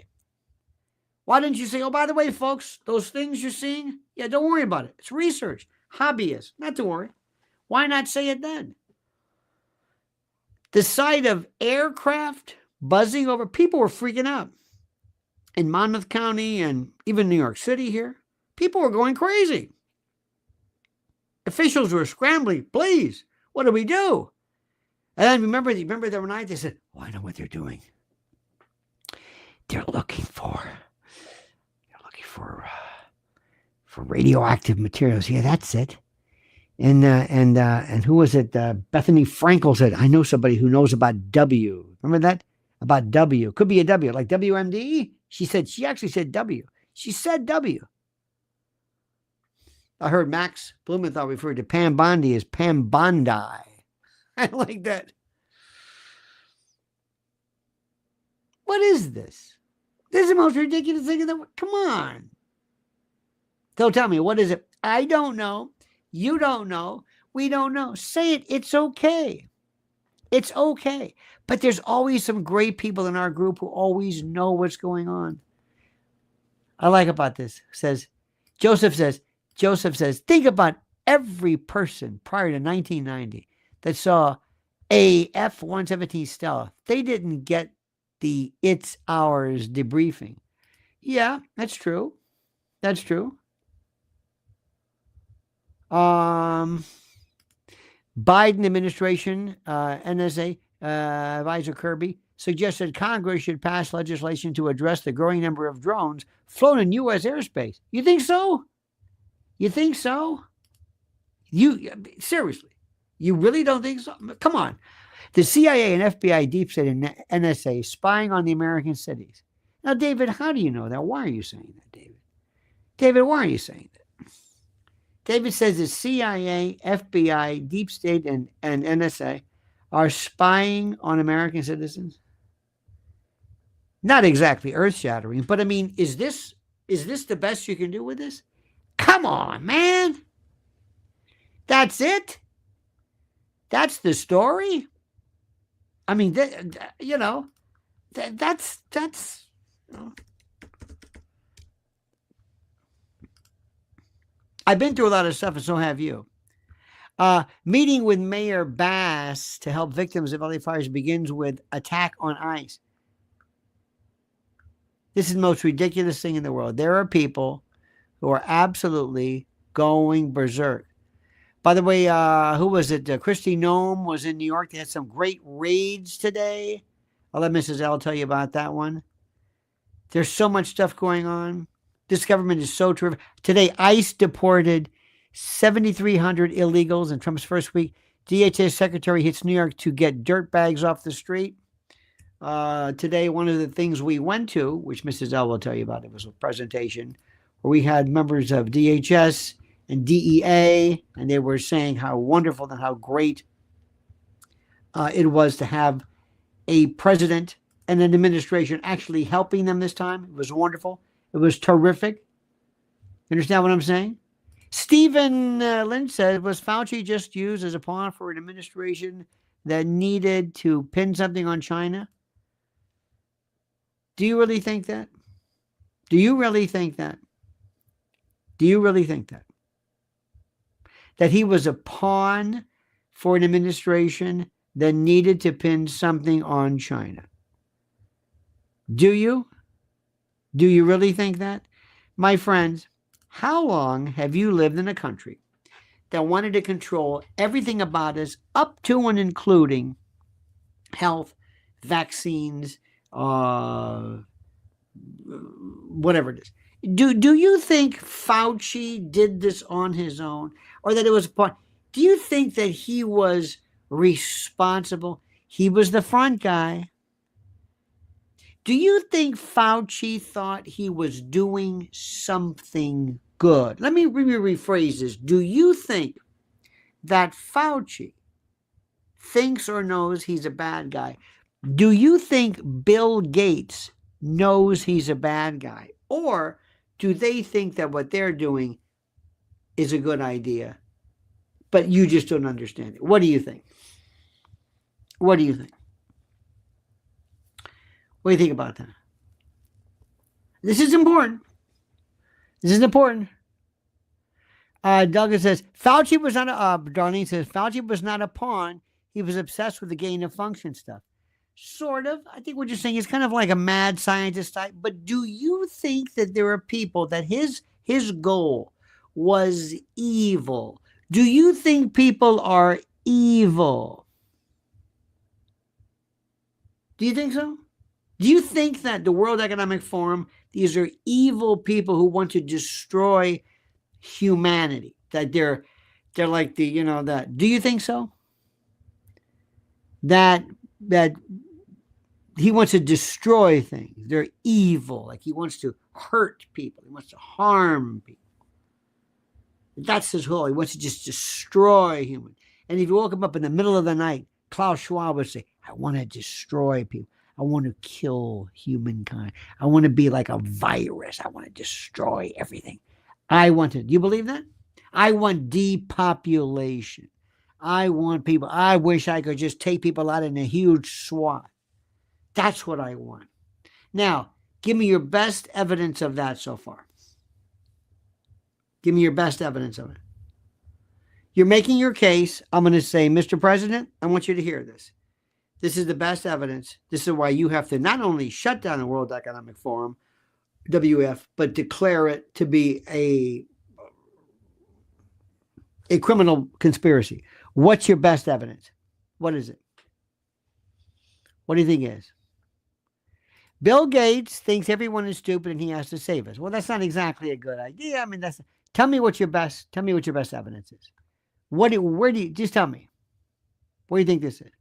Why didn't you say, oh, by the way, folks, those things you're seeing, yeah, don't worry about it. It's research. Hobbyists, not to worry. Why not say it then? The sight of aircraft buzzing over, people were freaking out. In Monmouth County and even New York City here, people were going crazy. Officials were scrambling. Please, what do we do? And then remember the other night they said, oh, I know what they're doing. They're looking for radioactive materials. Yeah, that's it. And who was it? Bethany Frankel said, I know somebody who knows about W. Remember that? about W. Could be a W, like WMD. She actually said W. She said W. I heard Max Blumenthal referred to Pam Bondi as Pam Bondi. I like that. What is this? This is the most ridiculous thing in the world. Come on. Don't tell me. What is it? I don't know. You don't know. We don't know. Say it. It's okay. It's okay. But there's always some great people in our group who always know what's going on. I like about this. Joseph says, think about every person prior to 1990 that saw a F-117 Stealth. They didn't get the It's Ours debriefing. Yeah, that's true. That's true. Biden administration, NSA advisor Kirby suggested Congress should pass legislation to address the growing number of drones flown in U.S. airspace. You think so? You think so? Seriously, you really don't think so? Come on. The CIA and FBI, deep state, and NSA spying on the American cities. Now, David, how do you know that? Why are you saying that, David? David, why are you saying that? David says the CIA, FBI, deep state, and NSA are spying on American citizens. Not exactly earth-shattering, but I mean, is this the best you can do with this? Come on, man. That's it? That's the story? I mean, that's. I've been through a lot of stuff, and so have you. Meeting with Mayor Bass to help victims of LA fires begins with attack on ICE. This is the most ridiculous thing in the world. There are people who are absolutely going berserk. By the way, who was it? Christy Nome was in New York. They had some great raids today. I'll let Mrs. L tell you about that one. There's so much stuff going on. This government is so terrific. Today, ICE deported 7,300 illegals in Trump's first week. DHS secretary hits New York to get dirt bags off the street. Today, one of the things we went to, which Mrs. L will tell you about, it was a presentation where we had members of DHS and DEA, and they were saying how wonderful and how great it was to have a president and an administration actually helping them this time. It was wonderful. It was terrific. You understand what I'm saying? Stephen Lynch said, was Fauci just used as a pawn for an administration that needed to pin something on China? Do you really think that? Do you really think that? Do you really think that? That he was a pawn for an administration that needed to pin something on China? Do you? Do you really think that? My friends, how long have you lived in a country that wanted to control everything about us up to and including health, vaccines, whatever it is? Do you think Fauci did this on his own, or that it was part? Do you think that he was responsible? He was the front guy. Do you think Fauci thought he was doing something good? Let me rephrase this. Do you think that Fauci thinks or knows he's a bad guy? Do you think Bill Gates knows he's a bad guy? Or do they think that what they're doing is a good idea, but you just don't understand it? What do you think? What do you think? What do you think about that? This is important. This is important. Douglas says, Fauci was not Darlene says, Fauci was not a pawn. He was obsessed with the gain of function stuff. Sort of. I think what you're saying is kind of like a mad scientist type. But do you think that there are people that his goal was evil? Do you think people are evil? Do you think so? Do you think that the World Economic Forum, these are evil people who want to destroy humanity? That they're like the, that. Do you think so? That he wants to destroy things. They're evil. Like he wants to hurt people. He wants to harm people. That's his whole. He wants to just destroy humans. And if you woke him up in the middle of the night, Klaus Schwab would say, I want to destroy people. I want to kill humankind. I want to be like a virus. I want to destroy everything. Do you believe that? I want depopulation. I want people. I wish I could just take people out in a huge swath. That's what I want. Now, give me your best evidence of that so far. Give me your best evidence of it. You're making your case. I'm going to say, Mr. President, I want you to hear this. This is the best evidence. This is why you have to not only shut down the World Economic Forum, WF, but declare it to be a criminal conspiracy. What's your best evidence? What is it? What do you think it is? Bill Gates thinks everyone is stupid and he has to save us. Well, that's not exactly a good idea. I mean, tell me what your best evidence is. Just tell me. What do you think this is?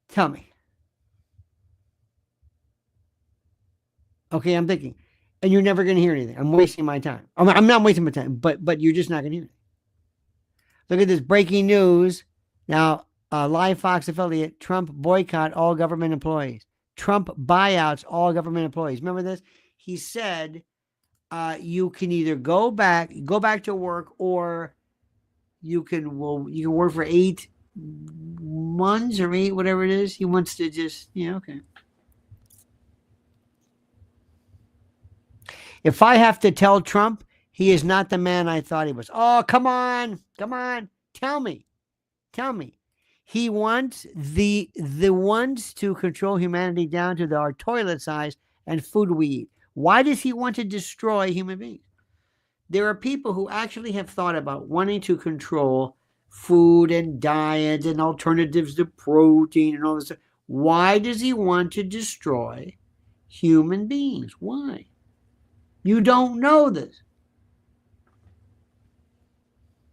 Tell me. Okay, I'm thinking. And you're never going to hear anything. I'm wasting my time. I'm not wasting my time, but you're just not going to hear it. Look at this breaking news. Now, live Fox affiliate, Trump boycott all government employees. Trump buyouts all government employees. Remember this? He said, you can either go back to work, or you can work for 8 months or 8, whatever it is. He wants to just, okay. If I have to tell Trump he is not the man I thought he was. Oh, come on. Tell me. He wants the ones to control humanity down to our toilet size and food we eat. Why does he want to destroy human beings? There are people who actually have thought about wanting to control food and diet and alternatives to protein and all this stuff. Why does he want to destroy human beings? Why? You don't know this.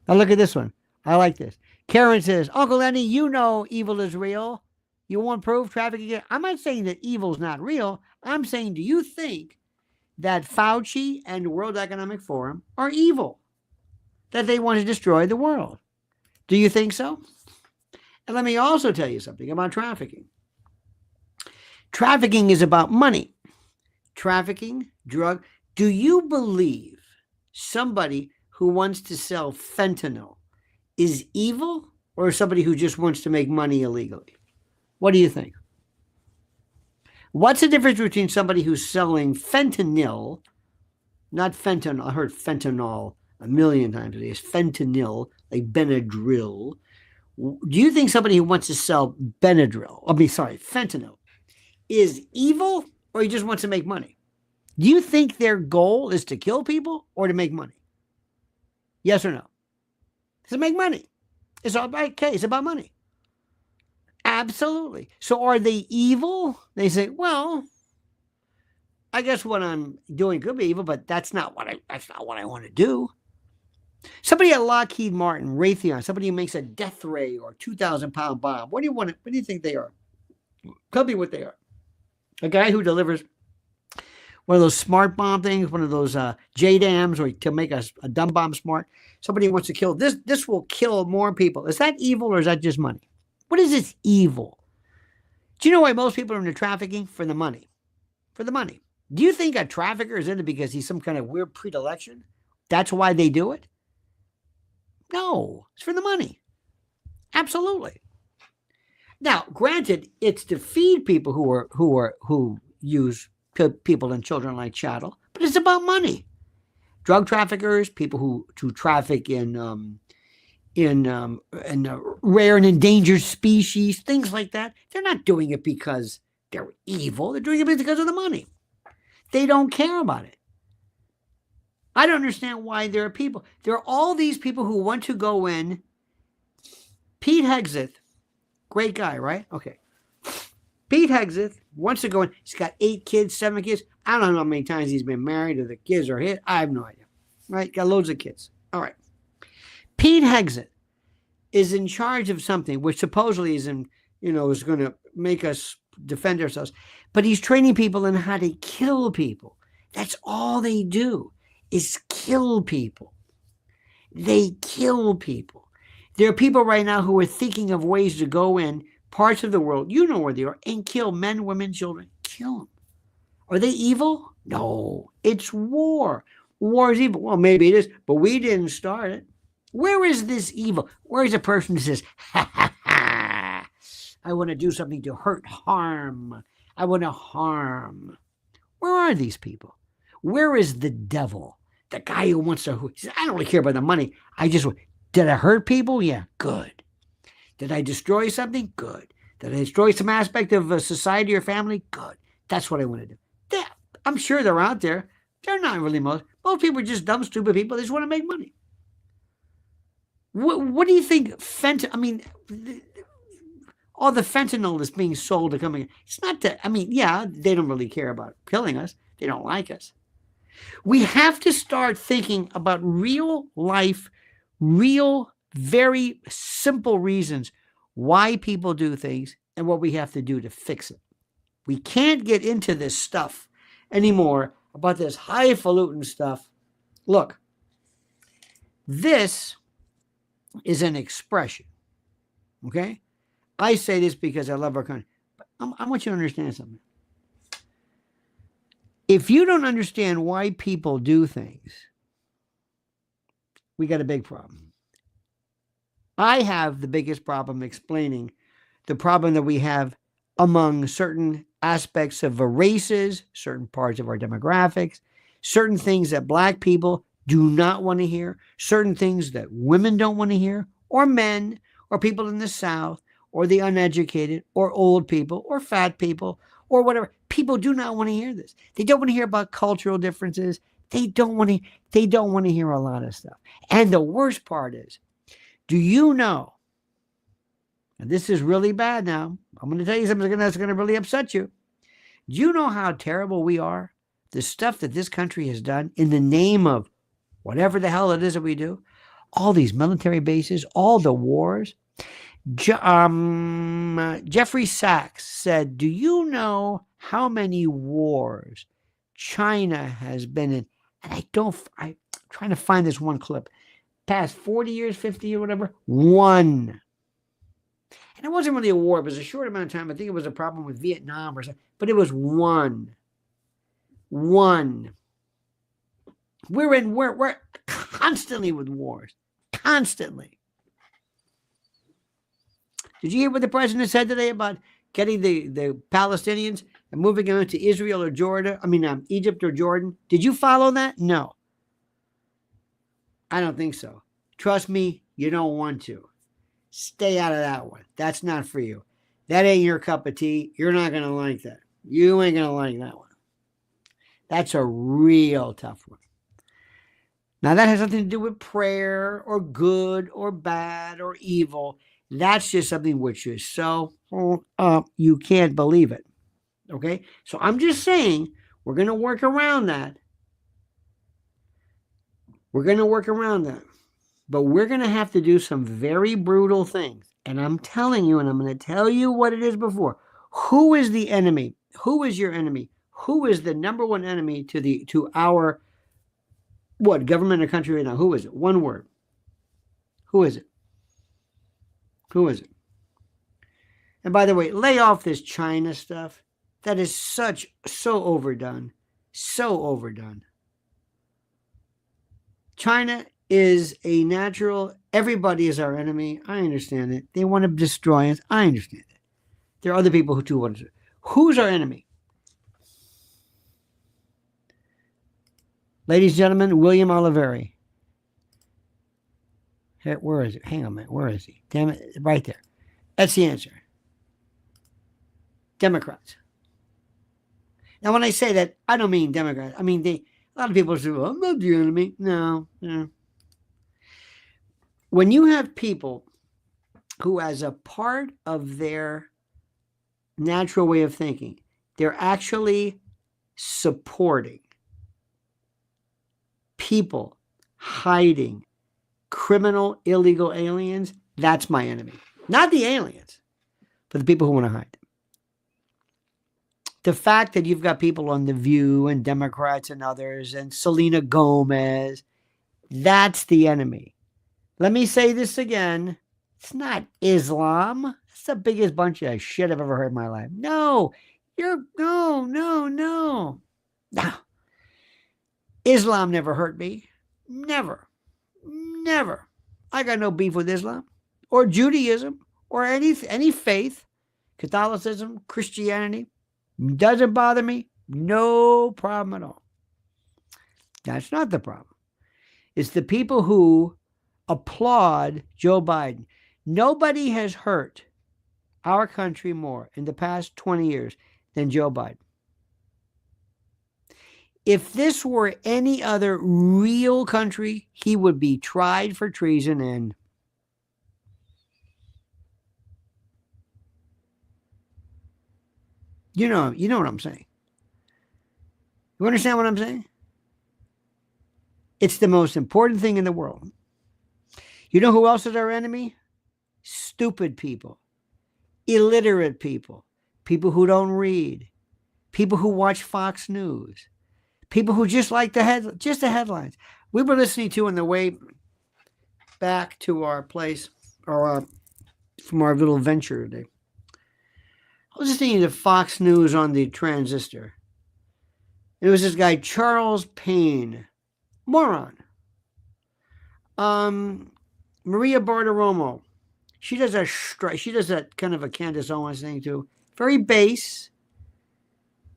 Now look at this one. I like this. Karen says, Uncle Lenny, you know evil is real. You want proof? Trafficking? I'm not saying that evil is not real. I'm saying, do you think that Fauci and World Economic Forum are evil? That they want to destroy the world? Do you think so? And let me also tell you something about trafficking. Trafficking is about money. Trafficking, drug. Do you believe somebody who wants to sell fentanyl is evil, or somebody who just wants to make money illegally? What do you think? What's the difference between somebody who's selling fentanyl, not fentanyl? I heard fentanyl a million times today. It's fentanyl, like Benadryl. Do you think somebody who wants to sell fentanyl is evil, or he just wants to make money? Do you think their goal is to kill people or to make money? Yes or no? To make money. It's about money. Absolutely. So are they evil? They say, well, I guess what I'm doing could be evil, but that's not what I want to do. Somebody at Lockheed Martin, Raytheon, somebody who makes a death ray or 2,000-pound bomb. What do you think they are? Tell me what they are. A guy who delivers one of those smart bomb things, one of those JDAMs, or to make a dumb bomb smart. Somebody wants to kill this. This will kill more people. Is that evil, or is that just money? What is this evil? Do you know why most people are into trafficking? For the money. For the money. Do you think a trafficker is in it because he's some kind of weird predilection? That's why they do it? No, it's for the money. Absolutely. Now, granted, it's to feed people who use people and children like chattel, but it's about money. Drug traffickers, people who traffic in rare and endangered species, things like that. They're not doing it because they're evil. They're doing it because of the money. They don't care about it. I don't understand why there are all these people who want to go in. Pete Hegseth, great guy, right? Okay. Pete Hegseth wants to go in. He's got 8 kids, 7 kids. I don't know how many times he's been married or the kids are his. I have no idea. Right? Got loads of kids. All right. Pete Hegseth is in charge of something which supposedly is going to make us defend ourselves. But he's training people in how to kill people. That's all they do, is kill people. They kill people. There are people right now who are thinking of ways to go in parts of the world, you know where they are, and kill men, women, children. Kill them. Are they evil? No, it's war. War is evil. Well, maybe it is, but we didn't start it. Where is this evil? Where is a person who says, ha, ha, ha, I want to do something to hurt, harm. I want to harm. Where are these people? Where is the devil? The guy who wants to, he says, I don't really care about the money. Did I hurt people? Yeah, good. Did I destroy something? Good. Did I destroy some aspect of society or family? Good. That's what I want to do. I'm sure they're out there. They're not really most people are just dumb, stupid people. They just want to make money. What do you think all the fentanyl that's being sold to coming, it's not that, yeah, they don't really care about killing us. They don't like us. We have to start thinking about real life, real, very simple reasons why people do things and what we have to do to fix it. We can't get into this stuff anymore about this highfalutin stuff. Look, this is an expression, okay? I say this because I love our country. But I want you to understand something. If you don't understand why people do things, we got a big problem. I have the biggest problem explaining the problem that we have among certain aspects of our races, certain parts of our demographics, certain things that Black people do not want to hear, certain things that women don't want to hear, or men, or people in the South, or the uneducated, or old people, or fat people, or whatever. People do not want to hear this. They don't want to hear about cultural differences. They don't want to hear a lot of stuff. And the worst part is, do you know, and this is really bad now, I'm going to tell you something that's going to really upset you. Do you know how terrible we are? The stuff that this country has done in the name of whatever the hell it is that we do, all these military bases, all the wars. Jeffrey Sachs said, do you know how many wars China has been in? And I'm trying to find this one clip. Past 40 years, 50 years, whatever, one. And it wasn't really a war. It was a short amount of time. I think it was a problem with Vietnam or something. But it was one. One. We're constantly with wars. Constantly. Did you hear what the president said today about getting the Palestinians and moving them to Israel or Egypt or Jordan? Did you follow that? No. I don't think so. Trust me, you don't want to. Stay out of that one. That's not for you. That ain't your cup of tea. You're not going to like that. You ain't going to like that one. That's a real tough one. Now, that has nothing to do with prayer or good or bad or evil. That's just something which is so you can't believe it. Okay? So I'm just saying we're going to work around that. We're going to work around that. But we're going to have to do some very brutal things. And I'm telling you, and I'm going to tell you what it is before. Who is the enemy? Who is your enemy? Who is the number one enemy to our government or country right now? Who is it? One word. Who is it? Who is it? And by the way, lay off this China stuff. That is so overdone. So overdone. China is a natural, everybody is our enemy. I understand it. They want to destroy us. I understand it. There are other people who do want to. Who's our enemy? Ladies and gentlemen, William Oliveri. Where is it? Hang on a minute. Where is he? Damn it. Right there. That's the answer. Democrats. Now, when I say that, I don't mean Democrats. I mean, a lot of people say, well, I'm not the enemy. No. When you have people who, as a part of their natural way of thinking, they're actually supporting people hiding criminal, illegal aliens, that's my enemy. Not the aliens, but the people who want to hide them. The fact that you've got people on The View and Democrats and others and Selena Gomez, that's the enemy. Let me say this again. It's not Islam. It's the biggest bunch of shit I've ever heard in my life. No, no. Islam never hurt me. Never. I got no beef with Islam or Judaism or any faith, Catholicism, Christianity. Doesn't bother me. No problem at all. That's not the problem. It's the people who applaud Joe Biden. Nobody has hurt our country more in the past 20 years than Joe Biden. If this were any other real country, he would be tried for treason and you know what I'm saying. You understand what I'm saying? It's the most important thing in the world. You know who else is our enemy? Stupid people, illiterate people, people who don't read, people who watch Fox News, people who just like the headlines. We were listening to on the way back to our place, or from our little venture today. I was listening to Fox News on the transistor. It was this guy, Charles Payne, moron. Maria Bartiromo. She does that kind of a Candace Owens thing too. Very base.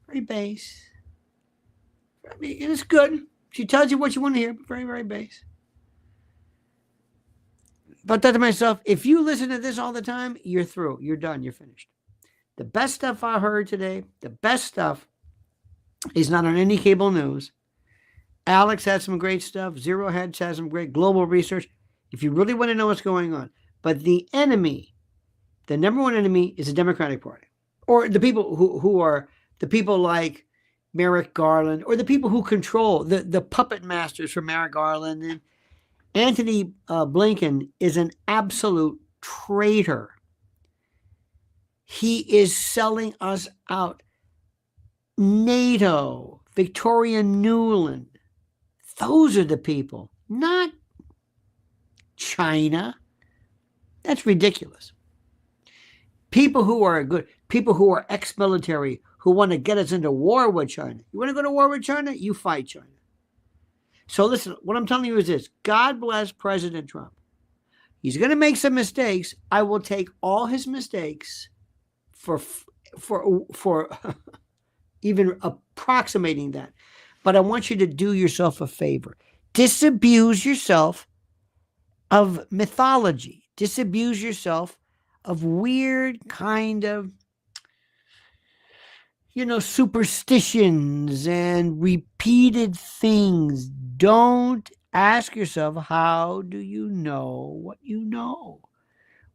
I mean, it's good. She tells you what you want to hear. Very, very base. But thought to myself, if you listen to this all the time, you're through. You're done. You're finished. The best stuff I heard today, the best stuff is not on any cable news. Alex had some great stuff. Zero Hedge has some great global research. If you really want to know what's going on. But the enemy, the number one enemy is the Democratic Party. Or the people who are the people like Merrick Garland, or the people who control the puppet masters for Merrick Garland. And Anthony Blinken is an absolute traitor. He is selling us out. NATO, Victoria Nuland, those are the people, not China. That's ridiculous. People who are good, people who are ex-military, who want to get us into war with China. You want to go to war with China? You fight China. So listen, what I'm telling you is this. God bless President Trump. He's going to make some mistakes. I will take all his mistakes for even approximating that. But I want you to do yourself a favor. Disabuse yourself of mythology. Disabuse yourself of weird kind of, superstitions and repeated things. Don't ask yourself, how do you know what you know?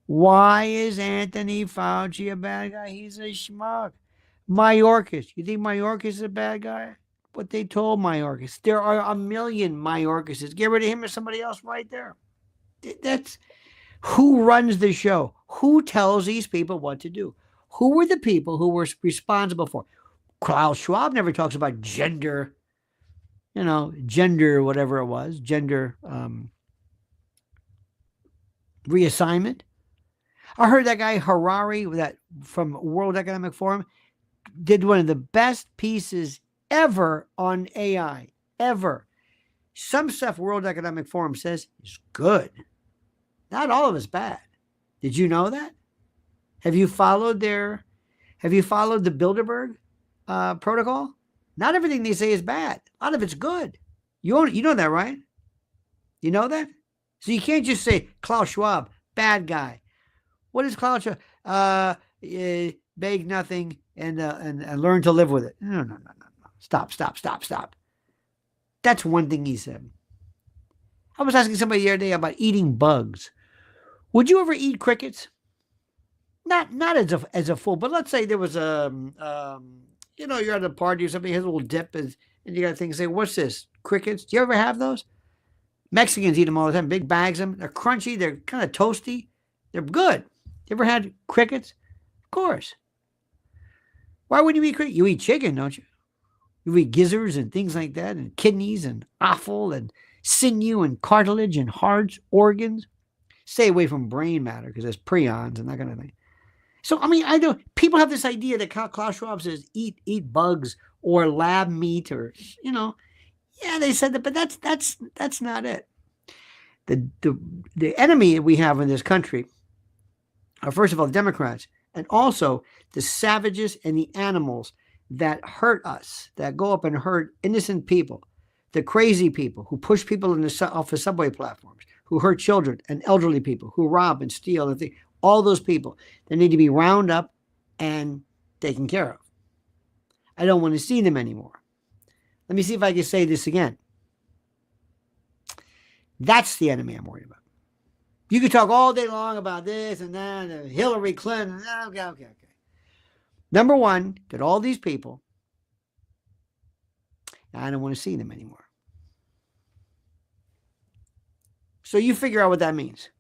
Why is Anthony Fauci a bad guy? He's a schmuck. Mayorkas. You think Mayorkas is a bad guy? What they told Mayorkas. There are a million Mayorkases. Get rid of him or somebody else right there. That's who runs the show. Who tells these people what to do? Who were the people who were responsible for? Klaus Schwab never talks about gender, whatever it was, gender reassignment. I heard that guy Harari, from World Economic Forum, did one of the best pieces ever on AI, ever. Some stuff World Economic Forum says is good. Not all of it's bad. Did you know that? Have you followed the Bilderberg protocol? Not everything they say is bad. A lot of it's good. You know that, right? You know that? So you can't just say Klaus Schwab, bad guy. What is Klaus Schwab? Beg nothing and learn to live with it. No. Stop. That's one thing he said. I was asking somebody the other day about eating bugs. Would you ever eat crickets? Not as a fool, but let's say there was you're at a party or something, has a little dip, and you got a thing say, what's this? Crickets? Do you ever have those? Mexicans eat them all the time, big bags of them. They're crunchy, they're kind of toasty. They're good. You ever had crickets? Of course. Why would you eat cricket? You eat chicken, don't you? You eat gizzards and things like that, and kidneys and offal and sinew and cartilage and hearts, organs. Stay away from brain matter because there's prions and that kind of thing. So, I mean, I know people have this idea that Klaus Schwab says eat bugs or lab meat or, yeah, they said that, but that's not it. The enemy we have in this country are, first of all, the Democrats, and also the savages and the animals that hurt us, that go up and hurt innocent people, the crazy people who push people off of subway platforms, who hurt children and elderly people, who rob and steal, and all those people that need to be round up and taken care of. I don't want to see them anymore. Let me see if I can say this again. That's the enemy I'm worried about. You can talk all day long about this and that, and Hillary Clinton. Okay. Number one, that all these people, I don't want to see them anymore. So you figure out what that means.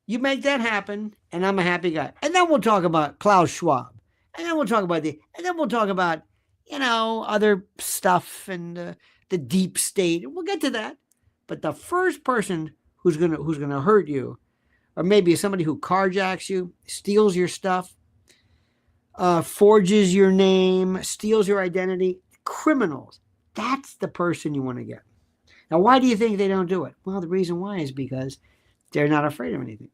You make that happen, and I'm a happy guy. And then we'll talk about Klaus Schwab. And then we'll talk about other stuff and the deep state. We'll get to that. But the first person who's gonna hurt you, or maybe somebody who carjacks you, steals your stuff, forges your name, steals your identity, criminals. That's the person you want to get. Now, why do you think they don't do it? Well, the reason why is because they're not afraid of anything.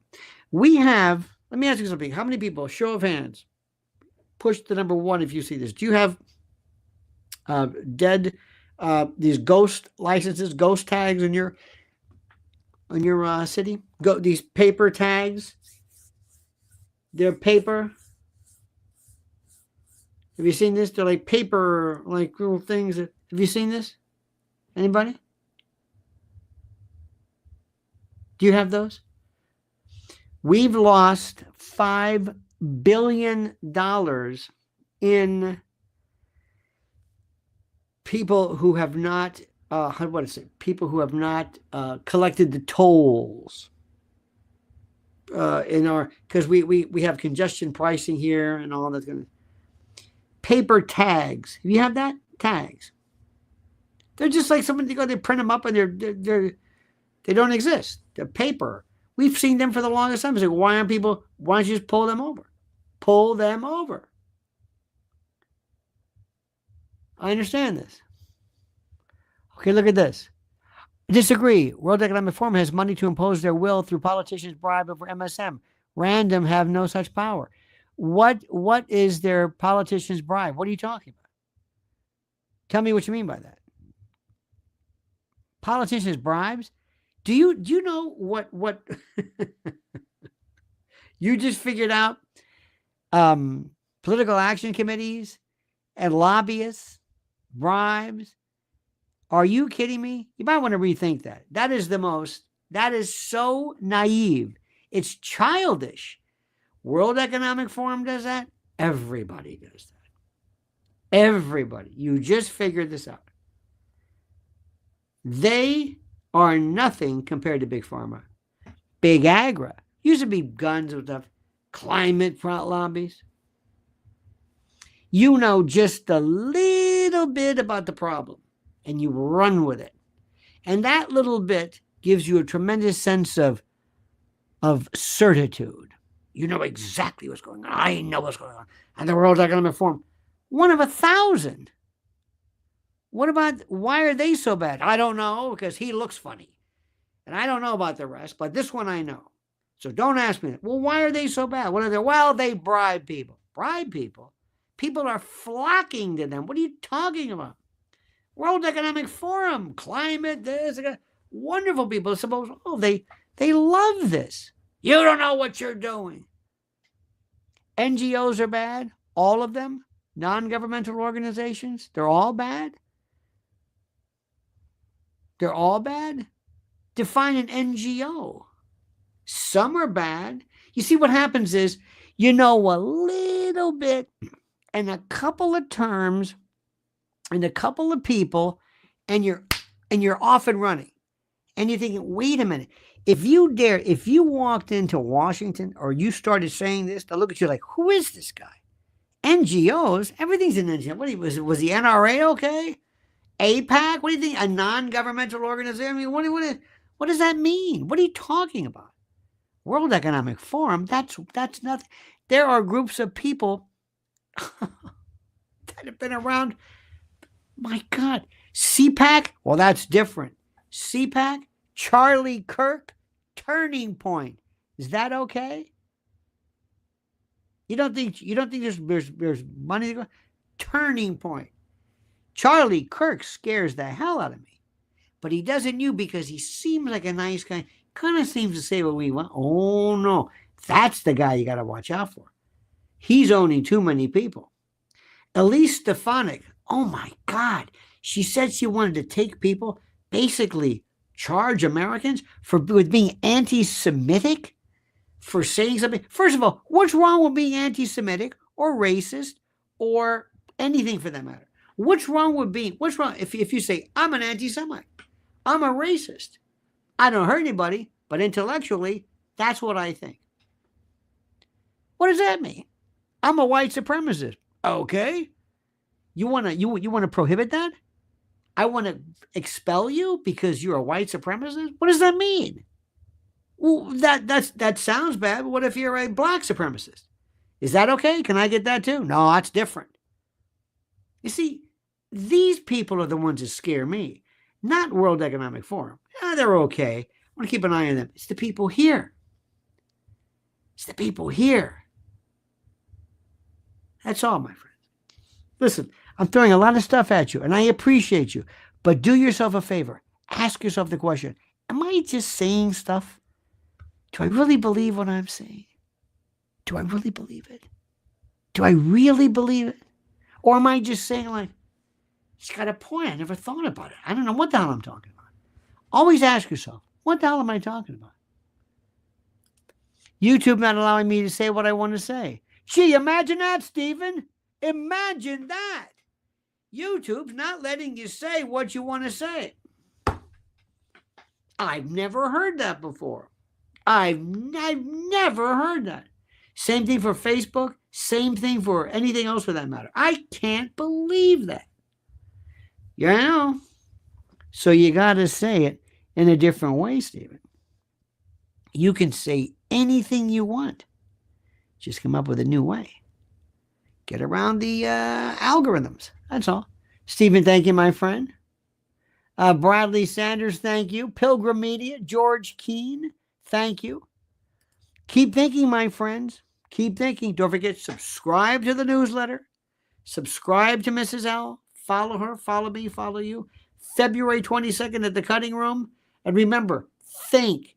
Let me ask you something. How many people, show of hands, push the number 1 if you see this. Do you have these ghost licenses, ghost tags in your city? These paper tags? They're paper. Have you seen this? They're like paper, like little things. Have you seen this? Anybody? Do you have those? We've lost $5 billion in people who have not, people who have not collected the tolls because we have congestion pricing here and all that. Paper tags. You have that? Tags. They're just like they print them up and they don't exist. They're paper. We've seen them for the longest time. It's like, why don't you just pull them over? Pull them over. I understand this. Okay, look at this. I disagree. World Economic Forum has money to impose their will through politicians' bribe over MSM. Random have no such power. What is their politicians' bribe? What are you talking about? Tell me what you mean by that. Politicians' bribes? Do you know what you just figured out? Political action committees and lobbyists, bribes. Are you kidding me? You might want to rethink that. That is so naive. It's childish. World Economic Forum does that. Everybody does that. Everybody. You just figured this out. They are nothing compared to Big Pharma. Big Agra. Used to be guns and stuff. Climate front lobbies. You know just a little bit about the problem and you run with it. And that little bit gives you a tremendous sense of certitude. You know exactly what's going on. I know what's going on. And the World Economic Forum, 1 of 1,000. What about, why are they so bad? I don't know, because he looks funny. And I don't know about the rest, but this one I know. So don't ask me that. Well, why are they so bad? What are they? Well, they bribe people. Bribe people? People are flocking to them. What are you talking about? World Economic Forum, climate, this, wonderful people. Suppose, they love this. You don't know what you're doing. NGOs are bad. All of them. Non-governmental organizations. They're all bad. They're all bad. Define an NGO. Some are bad. You see, what happens is you know a little bit and a couple of terms and a couple of people and you're off and running. And you're thinking, wait a minute. If you walked into Washington or you started saying this, they'll look at you like, who is this guy? NGOs, everything's an NGO. Was the NRA okay? APAC? What do you think? A non-governmental organization? I mean, what does that mean? What are you talking about? World Economic Forum? That's nothing. There are groups of people that have been around. My God. CPAC? Well, that's different. CPAC? Charlie Kirk? Turning Point. Is that okay? You don't think there's money to go? Turning Point. Charlie Kirk scares the hell out of me. But he doesn't you because he seems like a nice guy. Kind of seems to say what we want. Oh no. That's the guy you got to watch out for. He's owning too many people. Elise Stefanik. Oh my God. She said she wanted to take people, basically charge Americans with being anti-Semitic, for saying something. First of all, what's wrong with being anti-Semitic or racist or anything for that matter? What's wrong if you say, I'm an anti-Semite, I'm a racist, I don't hurt anybody, but intellectually, that's what I think. What does that mean? I'm a white supremacist. Okay. You want to prohibit that? I want to expel you because you're a white supremacist? What does that mean? Well, that sounds bad. But what if you're a black supremacist? Is that okay? Can I get that too? No, that's different. You see, these people are the ones that scare me, not World Economic Forum. Yeah, they're okay. I want to keep an eye on them. It's the people here. It's the people here. That's all, my friends. Listen, I'm throwing a lot of stuff at you, and I appreciate you. But do yourself a favor. Ask yourself the question, am I just saying stuff? Do I really believe what I'm saying? Do I really believe it? Do I really believe it? Or am I just saying like, it's got a point. I never thought about it. I don't know what the hell I'm talking about. Always ask yourself, what the hell am I talking about? YouTube not allowing me to say what I want to say. Gee, imagine that, Stephen. Imagine that. YouTube's not letting you say what you want to say. I've never heard that before. I've never heard that. Same thing for Facebook. Same thing for anything else for that matter. I can't believe that. You know. So you got to say it in a different way, Stephen. You can say anything you want. Just come up with a new way. Get around the algorithms. That's all. Stephen, thank you, my friend. Bradley Sanders, thank you. Pilgrim Media, George Keene, thank you. Keep thinking, my friends. Keep thinking. Don't forget, subscribe to the newsletter. Subscribe to Mrs. L. Follow her, follow me, follow you. February 22nd at the Cutting Room. And remember, think.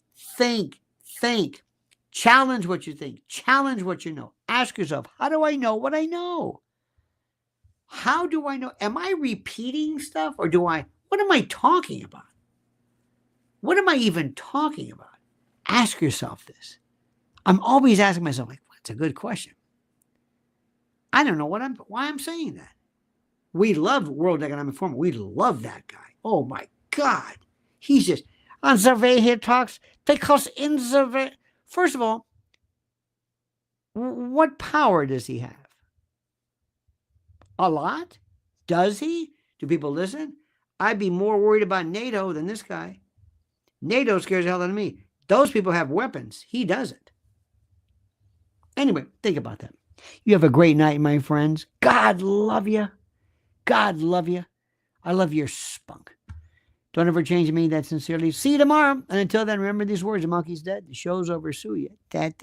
Challenge what you think. Challenge what you know. Ask yourself, how do I know what I know? How do I know? Am I repeating stuff or what am I talking about? What am I even talking about? Ask yourself this. I'm always asking myself, like, that's a good question. I don't know why I'm saying that. We love World Economic Forum. We love that guy. Oh my God. He's just on survey he talks because in survey. First of all, what power does he have? A lot? Does he? Do people listen? I'd be more worried about NATO than this guy. NATO scares the hell out of me. Those people have weapons. He doesn't. Anyway, think about that. You have a great night, my friends. God love you. God love you. I love your spunk. Don't ever change me that sincerely. See you tomorrow. And until then, remember these words. The monkey's dead. The show's over. Sue you. That.